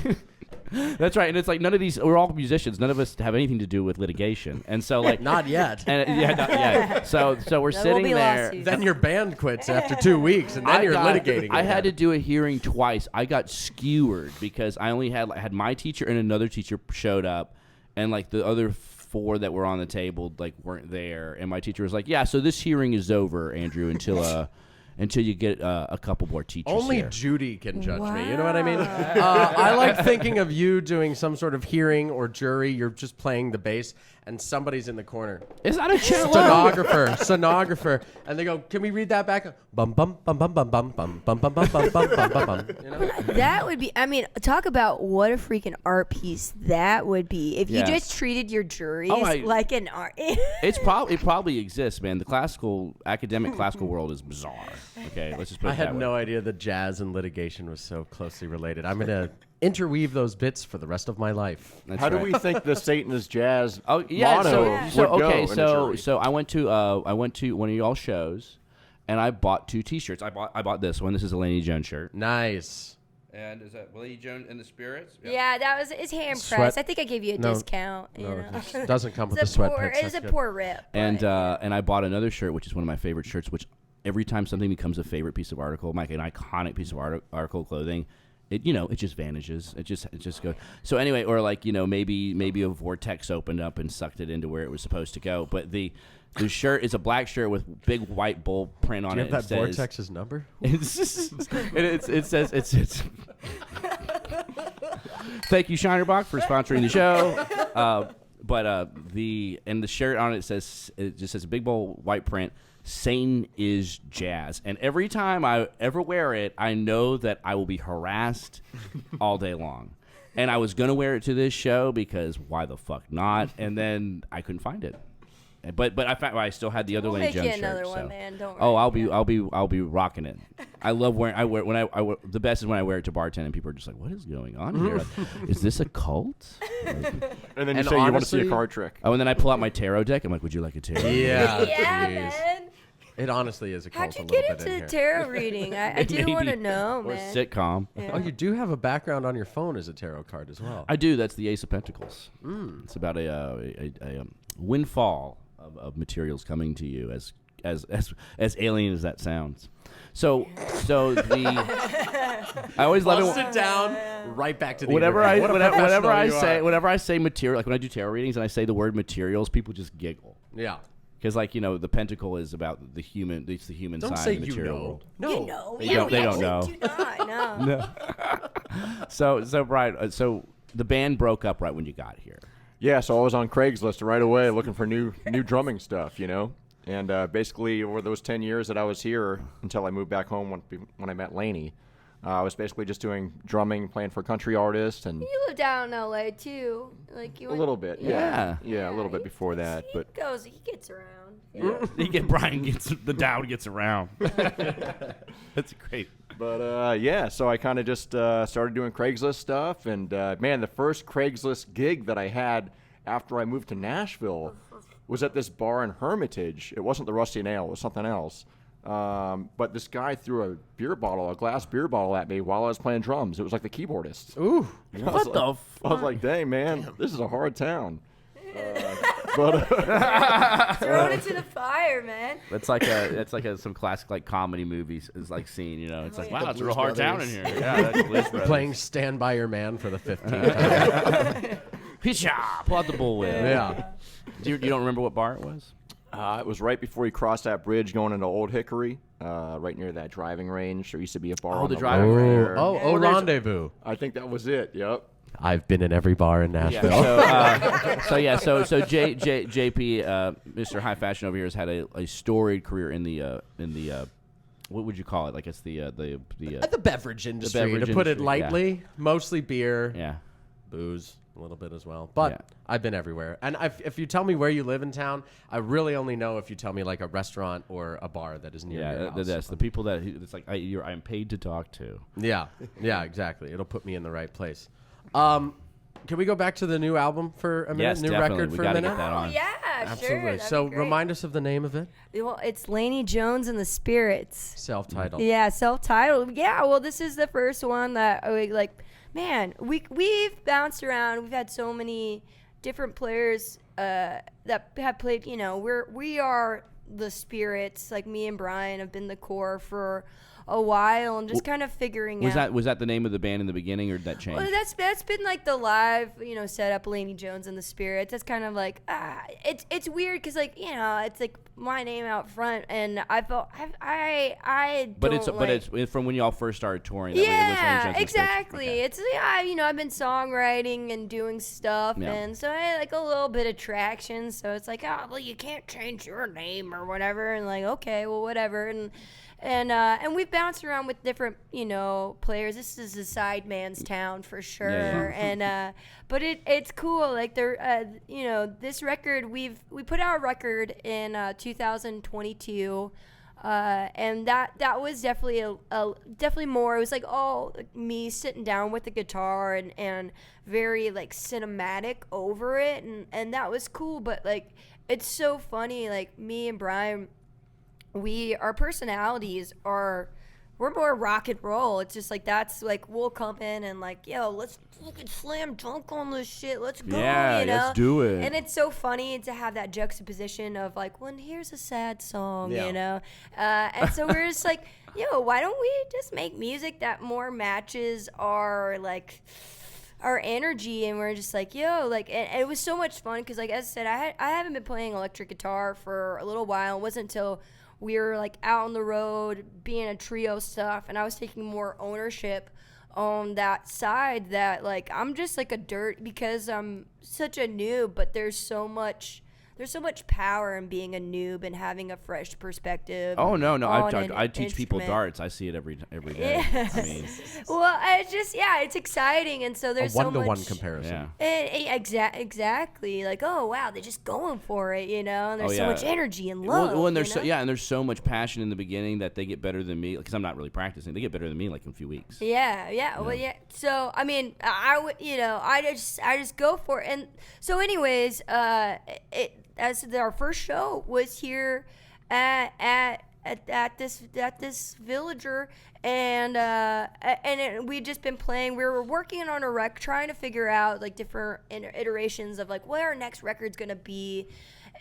That's right, and it's like none of these. We're all musicians. None of us have anything to do with litigation, and so like Not yet. And not yet. So we're There will sitting be there. lawsuits. Then your band quits after 2 weeks, and then you're litigating. I had to again. do a hearing twice. I got skewered because I only had my teacher and another teacher showed up, and like the other 4 that were on the table like weren't there. And my teacher was like, "Yeah, so this hearing is over, Andrew, until you get a couple more teachers." Only here. Judy can judge me. You know what I mean? I like thinking of you doing some sort of hearing or jury. You're just playing the bass, and somebody's in the corner. Is that a cello? Stenographer, and they go, "Can we read that back?" Bum bum bum bum bum bum bum bum bum bum bum bum bum bum. You know? That would be, I mean, talk about what a freaking art piece that would be if you Yes. just treated your juries I- like an art. It probably exists, man. The academic classical world is bizarre. Okay, let's just put it I had that way. no idea that jazz and litigation was so closely related. I'm gonna interweave those bits for the rest of my life. That's How do right. we think the Satanist jazz Oh yeah, motto so would go okay, in a so jury? so I went to one of y'all shows, and I bought 2 T-shirts. I bought this one. This is a Laney Jones shirt. Nice. And is that Laney Jones and the Spirits? Yeah, that was his hand Sweat- press. I think I gave you a No. discount. You No, know? it doesn't come with the It's a sweat poor, pits. it was That's a good. poor rip. And but- and I bought another shirt, which is one of my favorite shirts. Which every time something becomes a favorite piece of article, like an iconic piece of article clothing, it just vanishes. It just goes. So anyway, or like maybe a vortex opened up and sucked it into where it was supposed to go. But the shirt is a black shirt with big white bold print on Do you it. have It that says- Vortex's number? it says it's. Thank you, Shinerbach, for sponsoring the show. The shirt on it just says a big bold white print. Satan is jazz, and every time I ever wear it, I know that I will be harassed all day long. And I was gonna wear it to this show because why the fuck not? And then I couldn't find it. But I found I still had the other We'll Lane make you Jones another shirt. one, so. man. Don't Oh, worry. I'll be rocking it. I love wearing. The best is when I wear it to bartend and people are just like, "What is going on here? Like, is this a cult?" and then you And say you want to see honestly- a card trick. Oh, and then I pull out my tarot deck. I'm like, "Would you like a tarot?" Yeah. Yeah, jeez. man. It honestly is a How'd cult you a little get bit in into here. tarot reading? I do want to know, Or man. sitcom. Oh, you do have a background on your phone as a tarot card as well. I do. That's the Ace of Pentacles. It's about a windfall of materials coming to you, as alien as that sounds. So the I always love it. Sit down, right back to the Whenever interview. I What a professional you are. whenever I say material, like when I do tarot readings and I say the word materials, people just giggle Yeah. because the pentacle is about the human. It's the human Don't side say of the you material know. world. No. You know, They don't- they don't know. Do not, no. So right. So the band broke up right when you got here. Yeah, so I was on Craigslist right away looking for new drumming stuff, And basically, over those 10 years that I was here, until I moved back home when I met Laney, I was basically just doing drumming, playing for country artists, and You live down in LA too, like you. a little bit, Yeah. a little bit before that, but He gets around. The Dowd gets around. That's great. But so I kind of just started doing Craigslist stuff, and man, the first Craigslist gig that I had after I moved to Nashville was at this bar in Hermitage. It wasn't the Rusty Nail; it was something else. But this guy threw a glass beer bottle at me while I was playing drums. It was like the keyboardist. Ooh. What the I was like, dang, man, this is a hard town. Throw it into the fire, man. That's like some classic like comedy movies is like scene, It's like, wow, it's a real Blues hard town in Brothers. here. Yeah, that's Blues Brothers. Playing Stand By Your Man for the 15th time. Pisha, pull out the bullwhip. Yeah. You don't remember what bar it was? It was right before you crossed that bridge going into Old Hickory, right near that driving range. There used to be a bar. Oh, on the the driving left range. there. Oh, Rendezvous. I think that was it. Yep. I've been in every bar in Nashville. JP, Mr. High Fashion over here has had a storied career in the what would you call it? Like it's the beverage industry, beverage to put it industry, lightly. Mostly beer, yeah. booze, a little bit as well. But Yeah. I've been everywhere. And if you tell me where you live in town, I really only know if you tell me like a restaurant or a bar that is near your Yeah, house. that's the people that it's like I'm paid to talk to. Yeah, exactly. It'll put me in the right place. Can we go back to the new album for a minute? Yes, new definitely. record We for a gotta minute? get that on. Yeah, Absolutely. sure. that'd So be great. remind us of the name of it. Well, it's Laney Jones and the Spirits. Self-titled. Yeah, self-titled. Yeah, well, this is the first one that man, we've bounced around. We've had so many different players that have played. You know, we are the Spirits. Like me and Brian have been the core for a while, and just kind of figuring out. Was that the name of the band in the beginning, or did that change? Well, that's been like the live, setup. Laney Jones and the Spirits. That's kind of like it's weird because it's like my name out front, and I felt I But don't it's from when y'all first started touring. Yeah, exactly. It's I've been songwriting and doing stuff, and so I had like a little bit of traction. So it's like, oh well, you can't change your name or whatever, and like okay, well whatever, and we've bounced around with different players. This is a sideman's town for sure, and but it's cool. Like this record we put out a record in 2022. And that was definitely definitely more. It was like all me sitting down with the guitar and very like cinematic over it, and that was cool. But like it's so funny. Like me and Brian, our personalities we're more rock and roll. It's just like that's like we'll come in and like let's fucking slam dunk on this shit. Let's go. Let's do it. And it's so funny to have that juxtaposition of like, well, here's a sad song, and so we're just like, why don't we just make music that more matches our energy? And we're just like, and it was so much fun because like as I said, I haven't been playing electric guitar for a little while. It wasn't until we were like out on the road being a trio stuff, and I was taking more ownership on that side that like I'm just like because I'm such a noob, but there's so much power in being a noob and having a fresh perspective. Oh no, I teach people darts. I see it every day. Yeah. I mean, well, it's just it's exciting, and so there's a one-to-one so much comparison. Exactly. Like, oh wow, they're just going for it, and there's so much energy and love. Well, and there's so much passion in the beginning that they get better than me because I'm not really practicing. They get better than me like in a few weeks. Yeah. Well, yeah. So I mean, I would, I just go for it, and so anyways, as our first show was here at this villager, and we'd just been playing. We were working on a trying to figure out like different iterations of like what our next record's gonna be.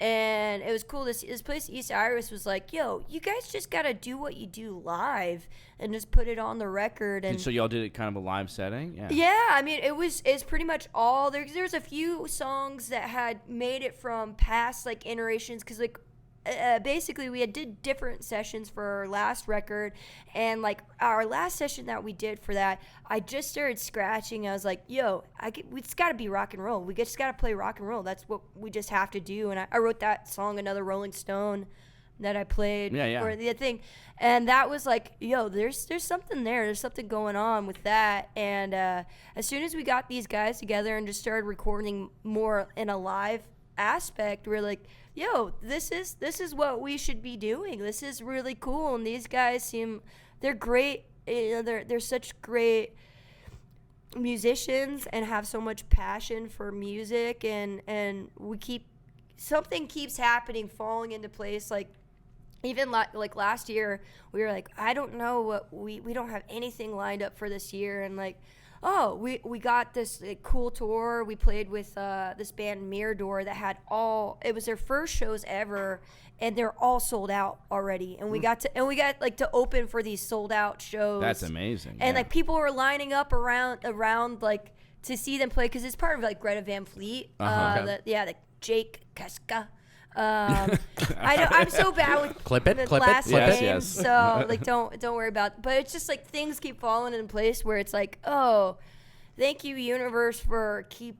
And it was cool. This place, East Iris, was like, yo, you guys just got to do what you do live and just put it on the record. And so y'all did it kind of a live setting? Yeah, I mean, it's pretty much all. There's a few songs that had made it from past, like, iterations, because, like, basically we did different sessions for our last record, and like our last session that we did for that, I just started scratching. I was like, yo, we just gotta be rock and roll. We just gotta play rock and roll. That's what we just have to do. And I wrote that song, Another Rolling Stone, that I played for the thing, and that was like, yo, there's something there. There's something going on with that. And as soon as we got these guys together and just started recording more in a live aspect, we're like, yo, this is what we should be doing. This is really cool, and these guys they're great. They're such great musicians and have so much passion for music, and something keeps happening, falling into place. Like even like last year, we were like, I don't know what we don't have anything lined up for this year, and like, oh, we got this cool tour. We played with this band Mirador that had it was their first shows ever, and they're all sold out already. And we got to open for these sold out shows. That's amazing. And like people were lining up around like to see them play, because it's part of like Greta Van Fleet. The Jake Kaska. I'm so bad with clip it. Last Yes, name, yes. so like don't worry about it. But it's just like things keep falling in place where it's like, oh, thank you, universe, for keep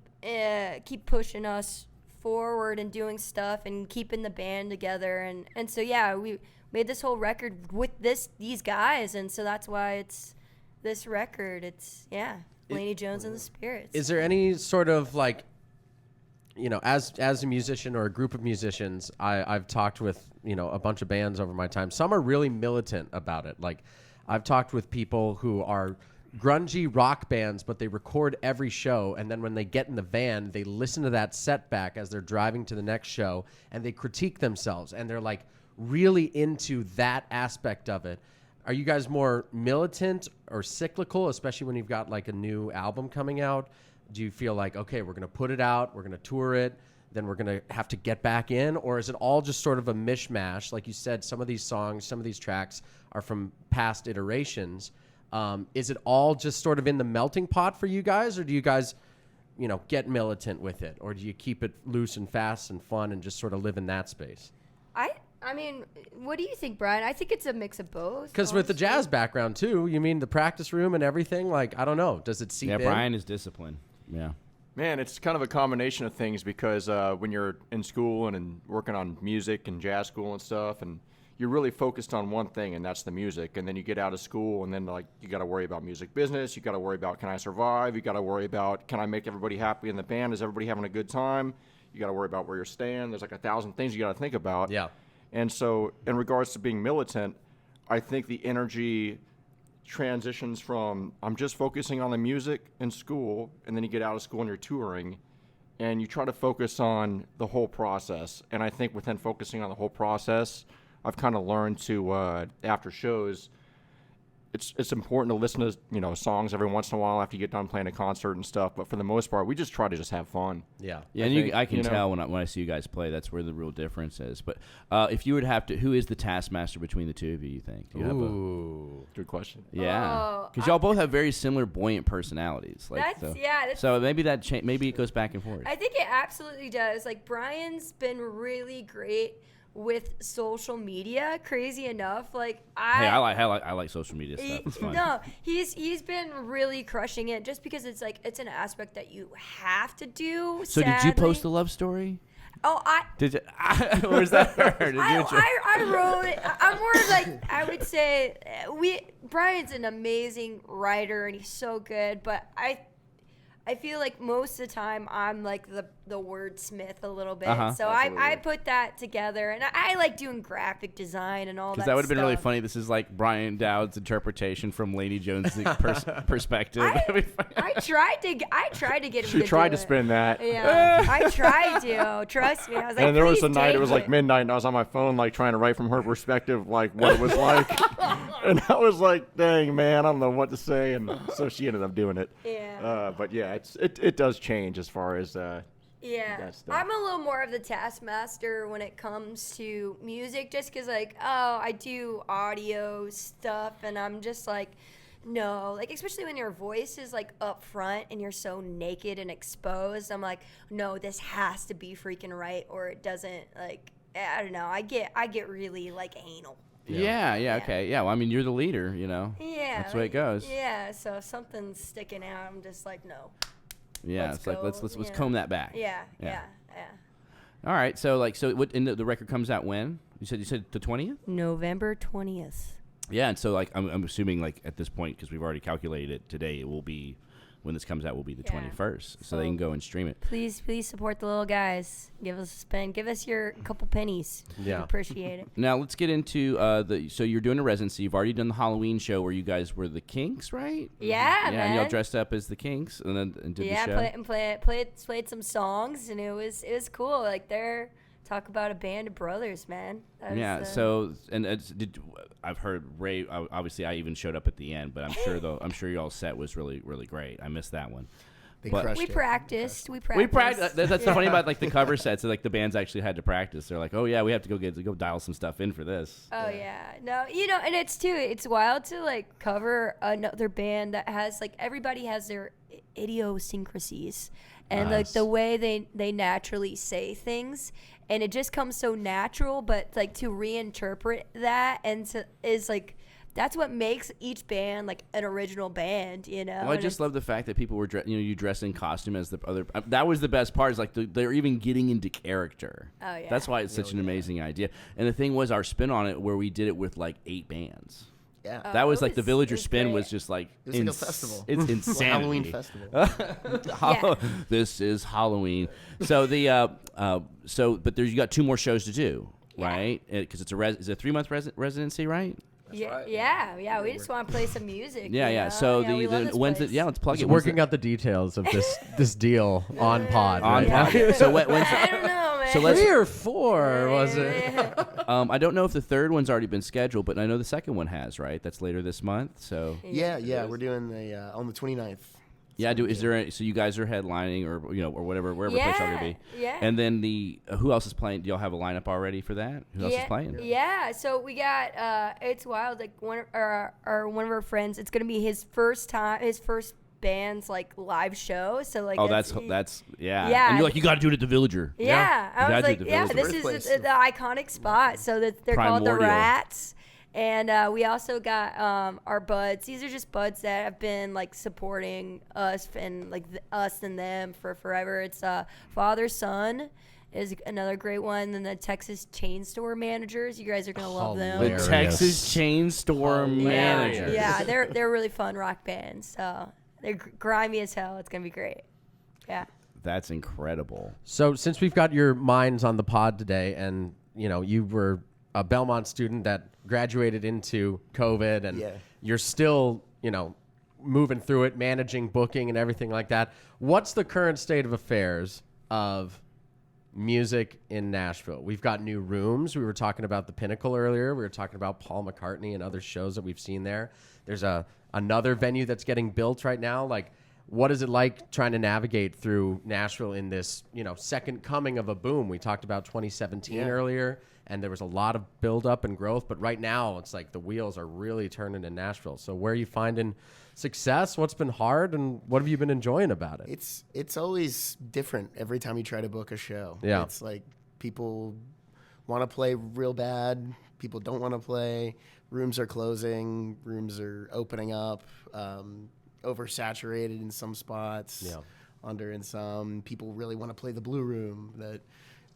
pushing us forward and doing stuff and keeping the band together, and so we made this whole record with these guys, and so that's why it's this record. It's Laney Jones and the Spirits. Is there any sort of like, as a musician or a group of musicians, I've talked with, a bunch of bands over my time. Some are really militant about it. Like, I've talked with people who are grungy rock bands, but they record every show, and then when they get in the van, they listen to that setback as they're driving to the next show, and they critique themselves, and they're like really into that aspect of it. Are you guys more militant or cyclical, especially when you've got like a new album coming out? Do you feel like, okay, we're going to put it out, we're going to tour it, then we're going to have to get back in? Or is it all just sort of a mishmash? Like you said, some of these songs, some of these tracks are from past iterations. Is it all just sort of in the melting pot for you guys? Or do you guys, get militant with it? Or do you keep it loose and fast and fun and just sort of live in that space? I mean, what do you think, Brian? I think it's a mix of both. Because with the jazz background, too, you mean the practice room and everything? Like, I don't know. Does it seep in? Yeah, Brian is disciplined. Yeah. Man, it's kind of a combination of things because when you're in school and working on music and jazz school and stuff, and you're really focused on one thing, and that's the music. And then you get out of school, and then you got to worry about music business. You got to worry about, can I survive? You got to worry about, can I make everybody happy in the band? Is everybody having a good time? You got to worry about where you're staying. There's like 1,000 things you got to think about. Yeah. And so in regards to being militant, I think the energy transitions from I'm just focusing on the music in school, and then you get out of school and you're touring, and you try to focus on the whole process. And I think within focusing on the whole process, I've kind of learned to, after shows, it's important to listen to songs every once in a while after you get done playing a concert and stuff. But for the most part, we just try to just have fun. Yeah. Yeah, and I can tell when I see you guys play, that's where the real difference is. But if you would have to, who is the taskmaster between the two of you think? Do you have Good question. Yeah, because y'all both have very similar buoyant personalities. So maybe maybe it goes back and forth. I think it absolutely does. Like, Brian's been really great with social media, crazy enough. Like, I like social media stuff. It's fun. No, he's been really crushing it just because it's an aspect that you have to do. So sadly. Did you post a love story? Oh, did you? Or was that her? I wrote it. I'm more like, I would say Brian's an amazing writer and he's so good, but I feel like most of the time I'm like the wordsmith a little bit. So I put that together, and I like doing graphic design and all that. Because that would have been really funny. This is like Brian Dowd's interpretation from Laney Jones' perspective. I tried to get him. She tried to spin that. Yeah, I tried to. Trust me. I was like, and there was a night. It was like midnight, and I was on my phone, like trying to write from her perspective, like what it was like. And I was like, dang, man, I don't know what to say. And so she ended up doing it. Yeah. But yeah, it does change as far as yeah. that stuff. I'm a little more of the taskmaster when it comes to music, just because I do audio stuff, and I'm just like, no, like, especially when your voice is like up front and you're so naked and exposed, I'm like, no, this has to be freaking right, or it doesn't. Like, I don't know. I get really like anal. Yeah, okay. Yeah, well, I mean, you're the leader, Yeah. That's the way it goes. Yeah, so if something's sticking out, I'm just like, no. Yeah, it's like, let's comb that back. Yeah. All right, so what? And the record comes out when? You said the 20th? November 20th. Yeah, and so like I'm assuming like at this point, because we've already calculated it today, it will be when this comes out will be the 21st, so they can go and stream it. Please support the little guys. Give us a spend. Give us your couple pennies. Yeah, we appreciate it. Now let's get into so you're doing a residency. You've already done the Halloween show where you guys were the Kinks, right? Yeah, man. And y'all dressed up as the Kinks and did the show. Played some songs, and it was cool. Like, talk about a band of brothers, man. So I've heard Ray. Obviously, I even showed up at the end, but I'm sure y'all's set was really, really great. I missed that one. We practiced. That's the funny about like the cover sets. Like the bands actually had to practice. They're like, oh yeah, we have to go dial some stuff in for this. Oh yeah, no, and it's wild to like cover another band that has like everybody has their idiosyncrasies and like the way they naturally say things. And it just comes so natural, but like to reinterpret that is like, that's what makes each band like an original band, Well, I just love the fact that people were, you dress in costume as the other. That was the best part. Is like they're even getting into character. Oh yeah. That's why it's such an amazing idea. And the thing was, our spin on it, where we did it with like 8 bands. Yeah. That was like the Villager spin was just like it was like a festival. It's insanity. Halloween festival. This is Halloween. So but you got 2 more shows to do, right? Because it's a 3-month residency, right? Yeah. We just want to play some music. Yeah. So when's it? Yeah, let's plug it. Working out the details of this deal on pod. On pod. So when's I don't know, man. So 3 or 4 was it? I don't know if the third one's already been scheduled, but I know the second one has, right? That's later this month. So Yeah, we're doing the on the 29th. yeah, is there? So you guys are headlining, or or whatever, wherever place y'all gonna be. Yeah. And then who else is playing? Do y'all have a lineup already for that? Who else is playing? Yeah, so we got it's wild. Like one of our friends. It's gonna be his first band's like live show. So like that's yeah. And you're like, you got to do it at the Villager. Yeah, I was like, yeah, this is the iconic spot. So that they're called the Rats. And we also got our buds. These are just buds that have been like supporting us and like us and them for forever. It's Father Son is another great one. Then the Texas Chain Store Managers. You guys are gonna love them. The Texas Chain Store Managers. Yeah, they're a really fun rock band. So they're grimy as hell. It's gonna be great. Yeah. That's incredible. So since we've got your minds on the pod today, and you were a Belmont student that graduated into COVID, and you're still, moving through it, managing booking and everything like that. What's the current state of affairs of music in Nashville? We've got new rooms. We were talking about the Pinnacle earlier. We were talking about Paul McCartney and other shows that we've seen there. There's another venue that's getting built right now. Like, what is it like trying to navigate through Nashville in this, second coming of a boom? We talked about 2017 earlier, and there was a lot of buildup and growth. But right now, it's like the wheels are really turning in Nashville. So where are you finding success? What's been hard, and what have you been enjoying about it? It's always different every time you try to book a show. Yeah. It's like people want to play real bad. People don't want to play. Rooms are closing. Rooms are opening up. Oversaturated in some spots, under in some. People really want to play the Blue Room. That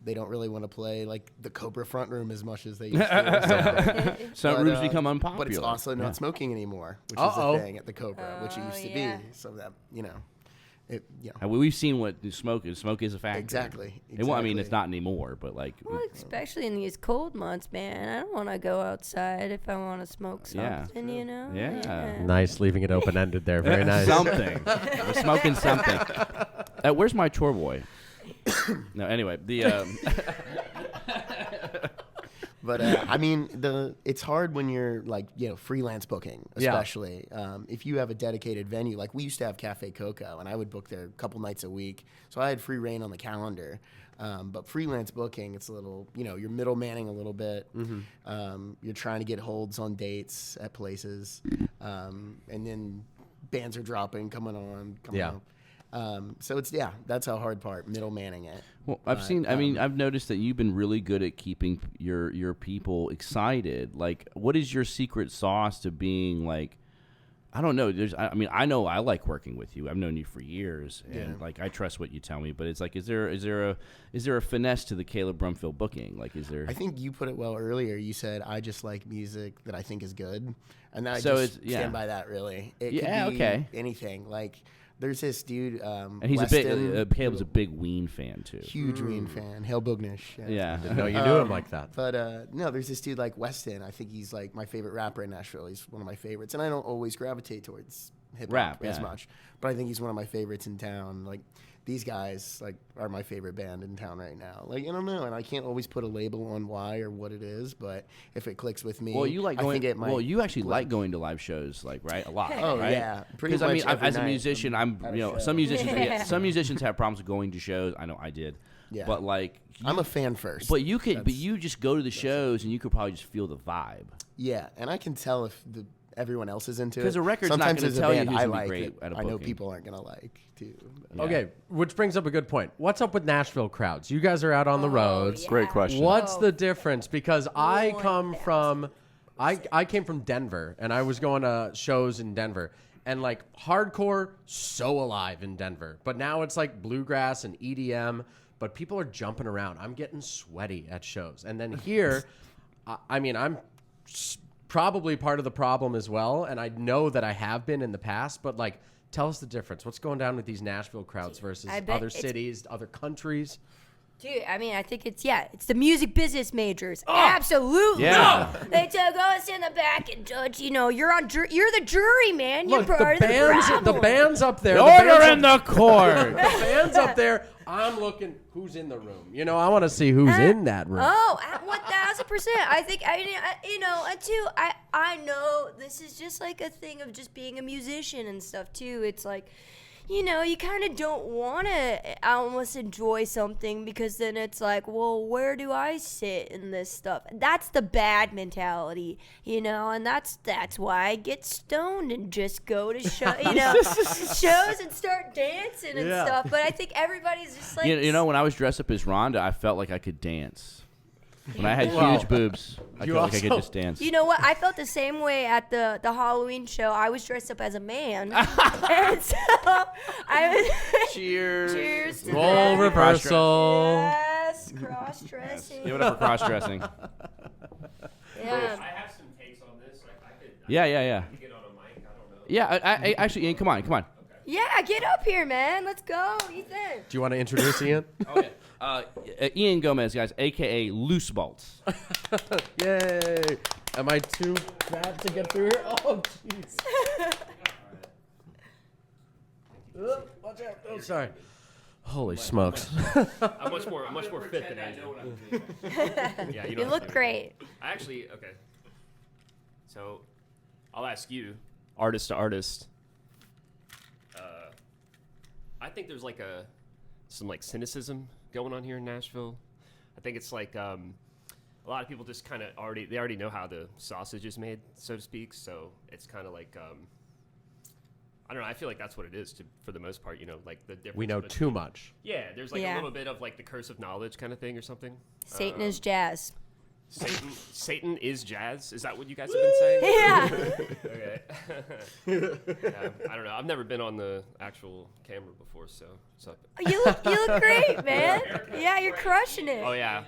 they don't really want to play like the Cobra front room as much as they used to. Some rooms become unpopular. But it's also not smoking anymore, which is the thing at the Cobra, which it used to be. So that we've seen what smoke is. Smoke is a factor. Exactly. Well, I mean, it's not anymore, but like. Well, especially in these cold months, man. I don't want to go outside if I want to smoke something, Yeah. Nice, leaving it open-ended there. Very nice. Something. We're smoking something. Where's my chore boy? No, anyway, But I mean, it's hard when you're like freelance booking, especially if you have a dedicated venue. Like we used to have Cafe Coco, and I would book there a couple nights a week, so I had free reign on the calendar. But freelance booking, it's a little, you're middlemanning a little bit. Mm-hmm. You're trying to get holds on dates at places, and then bands are dropping, coming on. So that's a hard part, middlemanning it. Well, I've noticed that you've been really good at keeping your people excited. Like, what is your secret sauce to being like, I don't know. I know I like working with you. I've known you for years, and like I trust what you tell me. But it's like, is there a finesse to the Caleb Brumfield booking? Like, is there? I think you put it well earlier. You said I just like music that I think is good, and I stand by that. Really, it could be anything. Like. There's this dude, and he's Caleb's a big Ween fan too. Huge Ween fan, Hale Bugnish. Yeah. Didn't know you knew him like that. But no, there's this dude like Weston. I think he's like my favorite rapper in Nashville. He's one of my favorites, and I don't always gravitate towards hip hop as much, but I think he's one of my favorites in town. Like these guys, like are my favorite band in town right now. Like I don't know, and I can't always put a label on why or what it is, but if it clicks with me, you actually like going to live shows, like right, a lot. Oh right? Yeah, because I mean, as a musician, some musicians have problems with going to shows. I know I did. Yeah. But like, I'm a fan first. But you just go to the shows and you could probably just feel the vibe. Yeah, and I can tell if everyone else is into it. Because a record's not going to tell you who's going to be great at a booking. I know people aren't going to like, too. Yeah. Okay, which brings up a good point. What's up with Nashville crowds? You guys are out on the roads. Yeah. Great question. What's the difference? Because I came from Denver, and I was going to shows in Denver. And, like, hardcore, so alive in Denver. But now it's, like, bluegrass and EDM. But people are jumping around. I'm getting sweaty at shows. And then here, I'm probably part of the problem as well, and I know that I have been in the past, but like tell us the difference. What's going down with these Nashville crowds versus other cities, other countries? Dude, I mean, I think it's the music business majors. Absolutely. Yeah. They took us in the back and judge, you're the jury, man. You're Look, part of the problem. The band's up there. Order in the court. The band's up there. I'm looking who's in the room. I want to see who's in that room. Oh, 1,000%. 1,000%. I think and too. I know this is just like a thing of just being a musician and stuff too. It's like, you kind of don't want to almost enjoy something because then it's like, well, where do I sit in this stuff? That's the bad mentality, and that's why I get stoned and just go to shows and start dancing and stuff. But I think everybody's just like, when I was dressed up as Rhonda, I felt like I could dance. When I had huge boobs, I felt like I could just dance. You know what? I felt the same way at the Halloween show. I was dressed up as a man. And so I was... Cheers. Cheers to Role that. reversal. Yes, cross-dressing. Give it up for cross-dressing. Yeah. I have some takes on this. I could Yeah. get on a mic. I don't know. Yeah, I actually, Ian, come on. Yeah, get up here, man. Let's go. Ethan. Do you want to introduce Ian? Okay. Ian Gomez, guys, a.k.a. Loose Bolts. Yay. Am I too bad to get through here? Oh, jeez. Watch out. Oh, sorry. Holy smokes. I'm much more fit than Andrew. Yeah, You look great. I actually, okay. So, I'll ask you, artist to artist. I think there's like some cynicism going on here in Nashville. I think it's like a lot of people just kind of already know how the sausage is made, so to speak. So it's kind of like I don't know. I feel like that's what it is for the most part. Like the difference. We know too much. Yeah, there's like a little bit of like the curse of knowledge kind of thing or something. Satan is jazz. Satan is jazz. Is that what you guys have been saying? Yeah. Okay. Yeah, I don't know. I've never been on the actual camera before, so what's up? You look great, man. Yeah, you're crushing it. Oh yeah,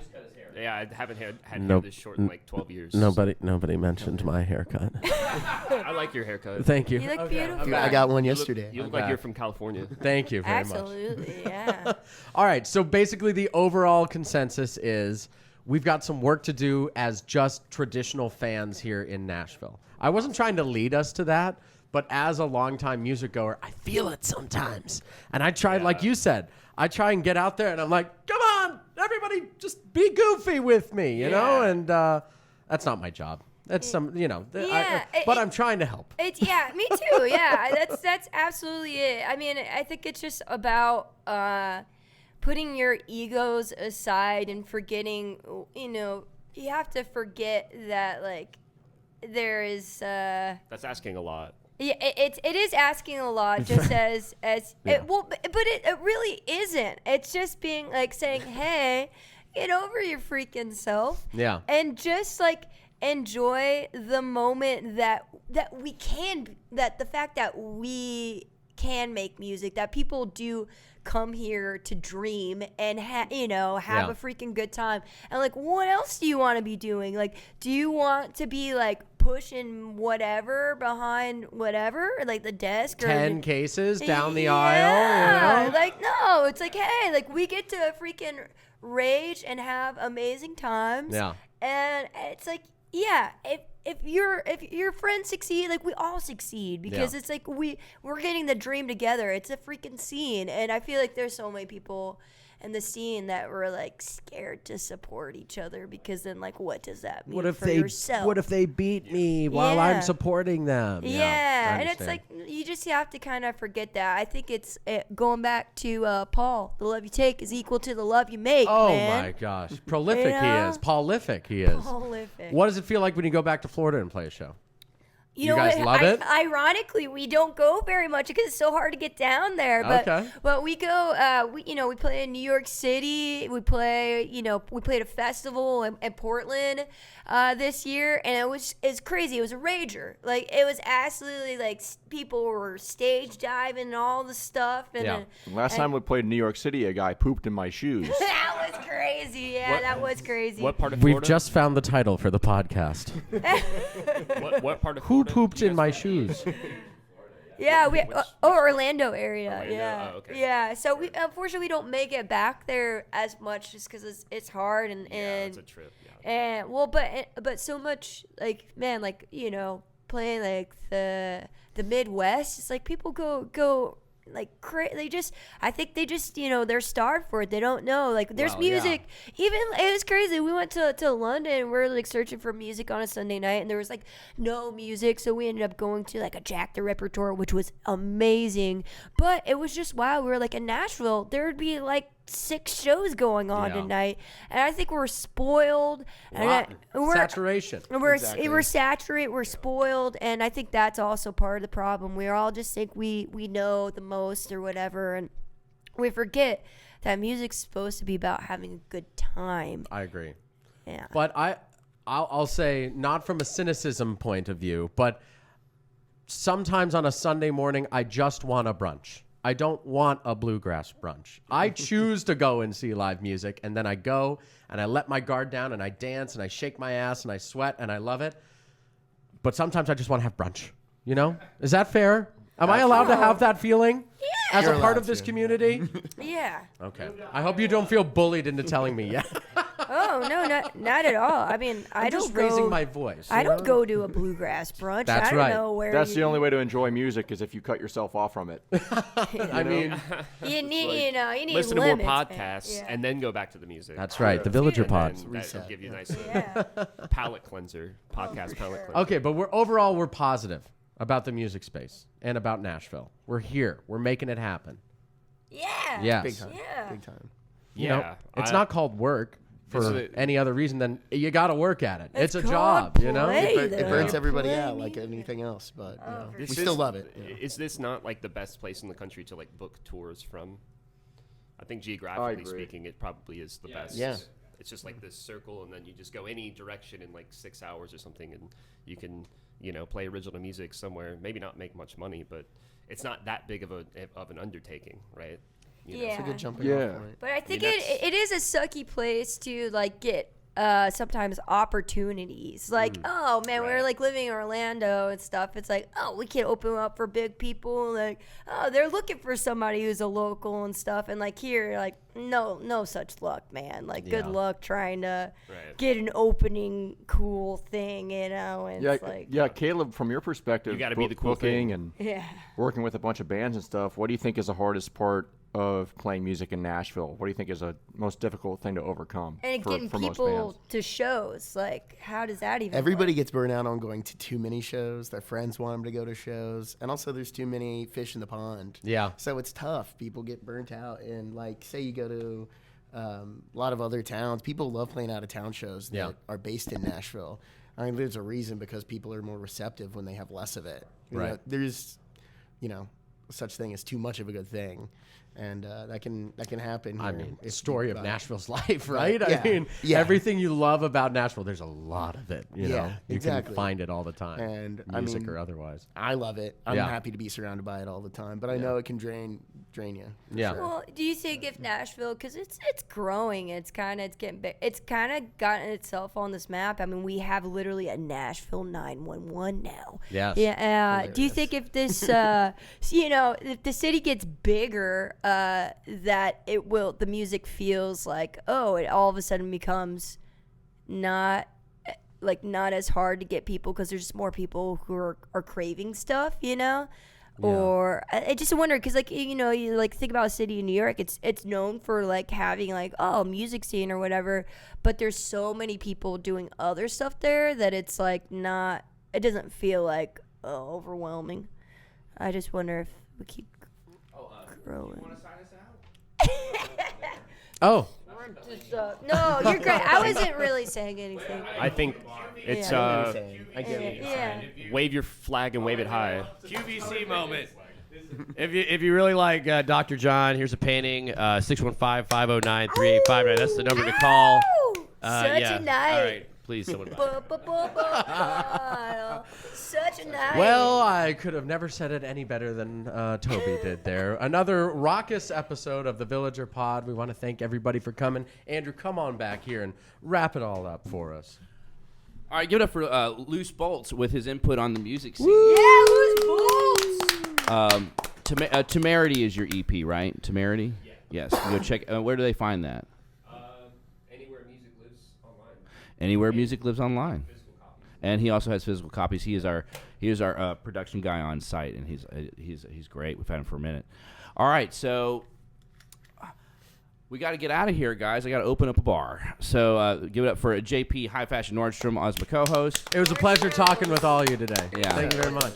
yeah. I haven't had Nope. hair this short in like 12 years. Nobody mentioned my haircut. I like your haircut. Thank you. You look beautiful. I got one yesterday. You look like you're from California. Thank you very much. Absolutely, yeah. All right, so basically the overall consensus is we've got some work to do as just traditional fans here in Nashville. I wasn't trying to lead us to that, but as a longtime music goer, I feel it sometimes. And I try, like you said, I try and get out there and I'm like, come on, everybody just be goofy with me, you know? And that's not my job. That's some, but I'm trying to help. It's me too. Yeah, that's absolutely it. I mean, I think it's just about putting your egos aside and forgetting. You have to forget that there is. That's asking a lot. Yeah, it is asking a lot, just as it, well, but it really isn't. It's just being saying, hey, get over your freaking self. Yeah. And just enjoy the moment that we can, that the fact that we can make music, that people do come here to dream and have a freaking good time. And what else do you want to be doing? Do you want to be pushing whatever behind whatever, the desk, 10 cases down the aisle, no, it's hey, we get to freaking rage and have amazing times. Yeah. And it's if your friends succeed, we all succeed, because it's we're getting the dream together. It's a freaking scene, and I feel there's so many people in the scene that were scared to support each other, because then what does that mean for yourself? What if they beat me while I'm supporting them? Yeah, and it's you just have to kind of forget that. I think it's going back to Paul. The love you take is equal to the love you make. Oh man. my gosh, prolific he is, prolific he is. Prolific. What does it feel like when you go back to Florida and play a show? You know guys what? love it? Ironically, we don't go very much because it's so hard to get down there. But we go. We play in New York City. We play. We played a festival in Portland this year, and it's crazy. It was a rager. It was absolutely people were stage diving and all the stuff. And Last time we played in New York City, a guy pooped in my shoes. that was crazy. Yeah, that was crazy. What part of Florida? We've just found the title for the podcast. What part of Who Florida pooped do you in guys my from? shoes? Yeah, Orlando area. Orlando? Yeah, Oh, okay. yeah. So we unfortunately we don't make it back there as much, just because it's hard and It's a trip. Yeah. and but so much playing the Midwest. It's people go I think they just, they're starved for it. They don't know. Like, there's music. Even, it was crazy. We went to London. We're, like, searching for music on a Sunday night, and there was, like, no music. So we ended up going to, like, a Jack the Repertoire, which was amazing. But it was just wild. We were, like, in Nashville. There would be, like, 6 shows going on tonight, and I think we're spoiled. Saturation. We're saturated. We're spoiled, and I think that's also part of the problem. We all just think we know the most or whatever, and we forget that music's supposed to be about having a good time. I agree. Yeah. But I'll say, not from a cynicism point of view, but sometimes on a Sunday morning, I just want a brunch. I don't want a bluegrass brunch. I choose to go and see live music, and then I go and I let my guard down and I dance and I shake my ass and I sweat and I love it. But sometimes I just want to have brunch. Is that fair? Am I allowed to have that feeling as a part of this community? Yeah. Okay. I hope you don't feel bullied into telling me yet. Oh no, not at all. I mean, I'm just raising my voice. I don't go to a bluegrass brunch. That's I don't right. know where. That's the only way to enjoy music is if you cut yourself off from it. I mean, you need Listen to limits, more man. podcasts Yeah. and then go back to the music. that's right. The Villager And Pods. then that'll give you a nice Yeah. palate cleanser, podcast palate cleanser. Okay, but we're positive about the music space and about Nashville. We're here. We're making it happen. Yeah. Yes. Big time. Yeah. Big time. Yeah. It's not called work for any other reason than you got to work at it. It's It's a called job, play, It burns though. everybody Play out like music. anything else, but we This still is- love it. Is this not like the best place in the country to like book tours from? I think geographically agree. speaking, it probably is the best. Yeah. It's just like this circle, and then you just go any direction in like 6 hours or something, and you can, play original music somewhere. Maybe not make much money, but it's not that big of an undertaking, right? Yeah. It's a good jumping Yeah. off point. But I think that's- it is a sucky place to like get sometimes opportunities. Like, oh man, we're Right. like living in Orlando and stuff. It's like, oh, we can open up for big people. Like, oh, they're looking for somebody who's a local and stuff. And like here, like, no such luck, man. Like, good luck trying to Right. get an opening cool thing, And Yeah, it's like, Caleb, from your perspective, You gotta be the cool booking thing. and yeah. working with a bunch of bands and stuff, what do you think is the hardest part of playing music in Nashville? What do you think is the most difficult thing to overcome And for getting most people bands? to shows, like, how does that even Everybody work? gets burnt out on going to too many shows. Their friends want them to go to shows, and also there's too many fish in the pond. Yeah. So it's tough. People get burnt out, and like, say you go to a lot of other towns. People love playing out of town shows that are based in Nashville. I mean, there's a reason because people are more receptive when they have less of it. Right. There's, such thing as too much of a good thing, and that can happen. I here mean, the if story you- of but- Nashville's life, right? Yeah. I mean, Yeah. everything you love about Nashville, there's a lot of it. You know, Yeah, you exactly. can find it all the time, And, music I mean, or otherwise. I love it. I'm Yeah. happy to be surrounded by it all the time, but I know it can drain you. for Yeah. sure. Well, do you think if Nashville, because it's growing, it's getting big, it's kind of gotten itself on this map. I mean, we have literally a Nashville 911 now. Yes. Yeah. Do you think if this, if the city gets bigger, that the music feels like, oh, it all of a sudden becomes not as hard to get people because there's just more people who are craving stuff, Or I just wonder because you like think about a city in New York, it's known for like having like music scene or whatever, but there's so many people doing other stuff there that it's like it doesn't feel like overwhelming. I just wonder if we keep growing. Oh, No, you're great. I wasn't really saying anything. I think it's Yeah. I get what you're Yeah. wave your flag and wave it high. QVC moment. If you really like Dr. John, here's a painting. 615-509-3859. That's the number to call. Such yeah. a night. All right. Please, someone. Such a night. well, I could have never said it any better than Toby did there. Another raucous episode of the Villager Pod. We want to thank everybody for coming. Andrew, come on back here and wrap it all up for us. All right, give it up for Loose Bolts with his input on the music scene. Yeah, Loose Bolts. Temerity is your EP, right? Temerity? Yeah. Yes. Go check. Where do they find that? Anywhere music lives online. Anywhere music lives online. and he also has physical copies. He is our production guy on site, and he's great. We've had him for a minute. All right, so we got to get out of here, guys. I got to open up a bar. So give it up for JP High Fashion Nordstrom as my co-host. It was a pleasure talking with all of you today. Yeah. Thank you very much.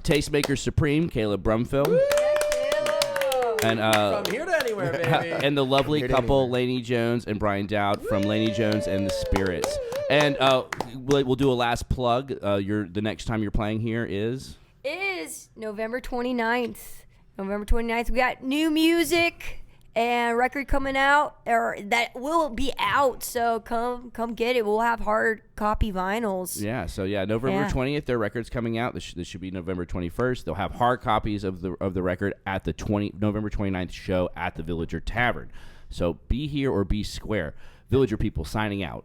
Tastemaker Supreme, Caleb Brumfield. And From here to anywhere, baby. and the lovely Here to couple, anywhere. Laney Jones and Brian Dowd from Laney Jones and the Spirits. And we'll do a last plug. The next time you're playing here is November 29th. November 29th. We got new music and record coming out, or that will be out. So come get it. We'll have hard copy vinyls. Yeah, so November 20th, their record's coming out. This should be November 21st. They'll have hard copies of the record at the November 29th show at the Villager Tavern. So be here or be square. Villager people signing out.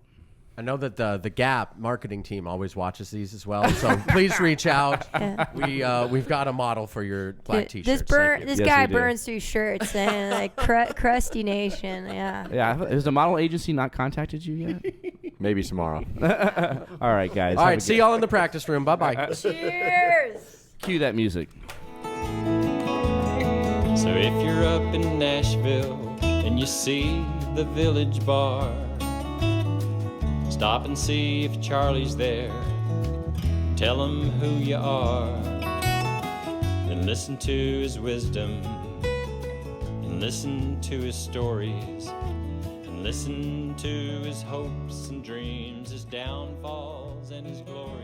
I know that the Gap marketing team always watches these as well, so please reach out. We've got a model for your black T-shirts. This Yes, guy we do. burns through shirts and like crusty nation. Yeah. Yeah, has the model agency not contacted you yet? Maybe tomorrow. All right, guys. All right, see y'all in the practice room. Bye-bye. Cheers. Cue that music. So if you're up in Nashville and you see the Village Bar, stop and see if Charlie's there. Tell him who you are. Then listen to his wisdom, and listen to his stories, and listen to his hopes and dreams, his downfalls and his glories.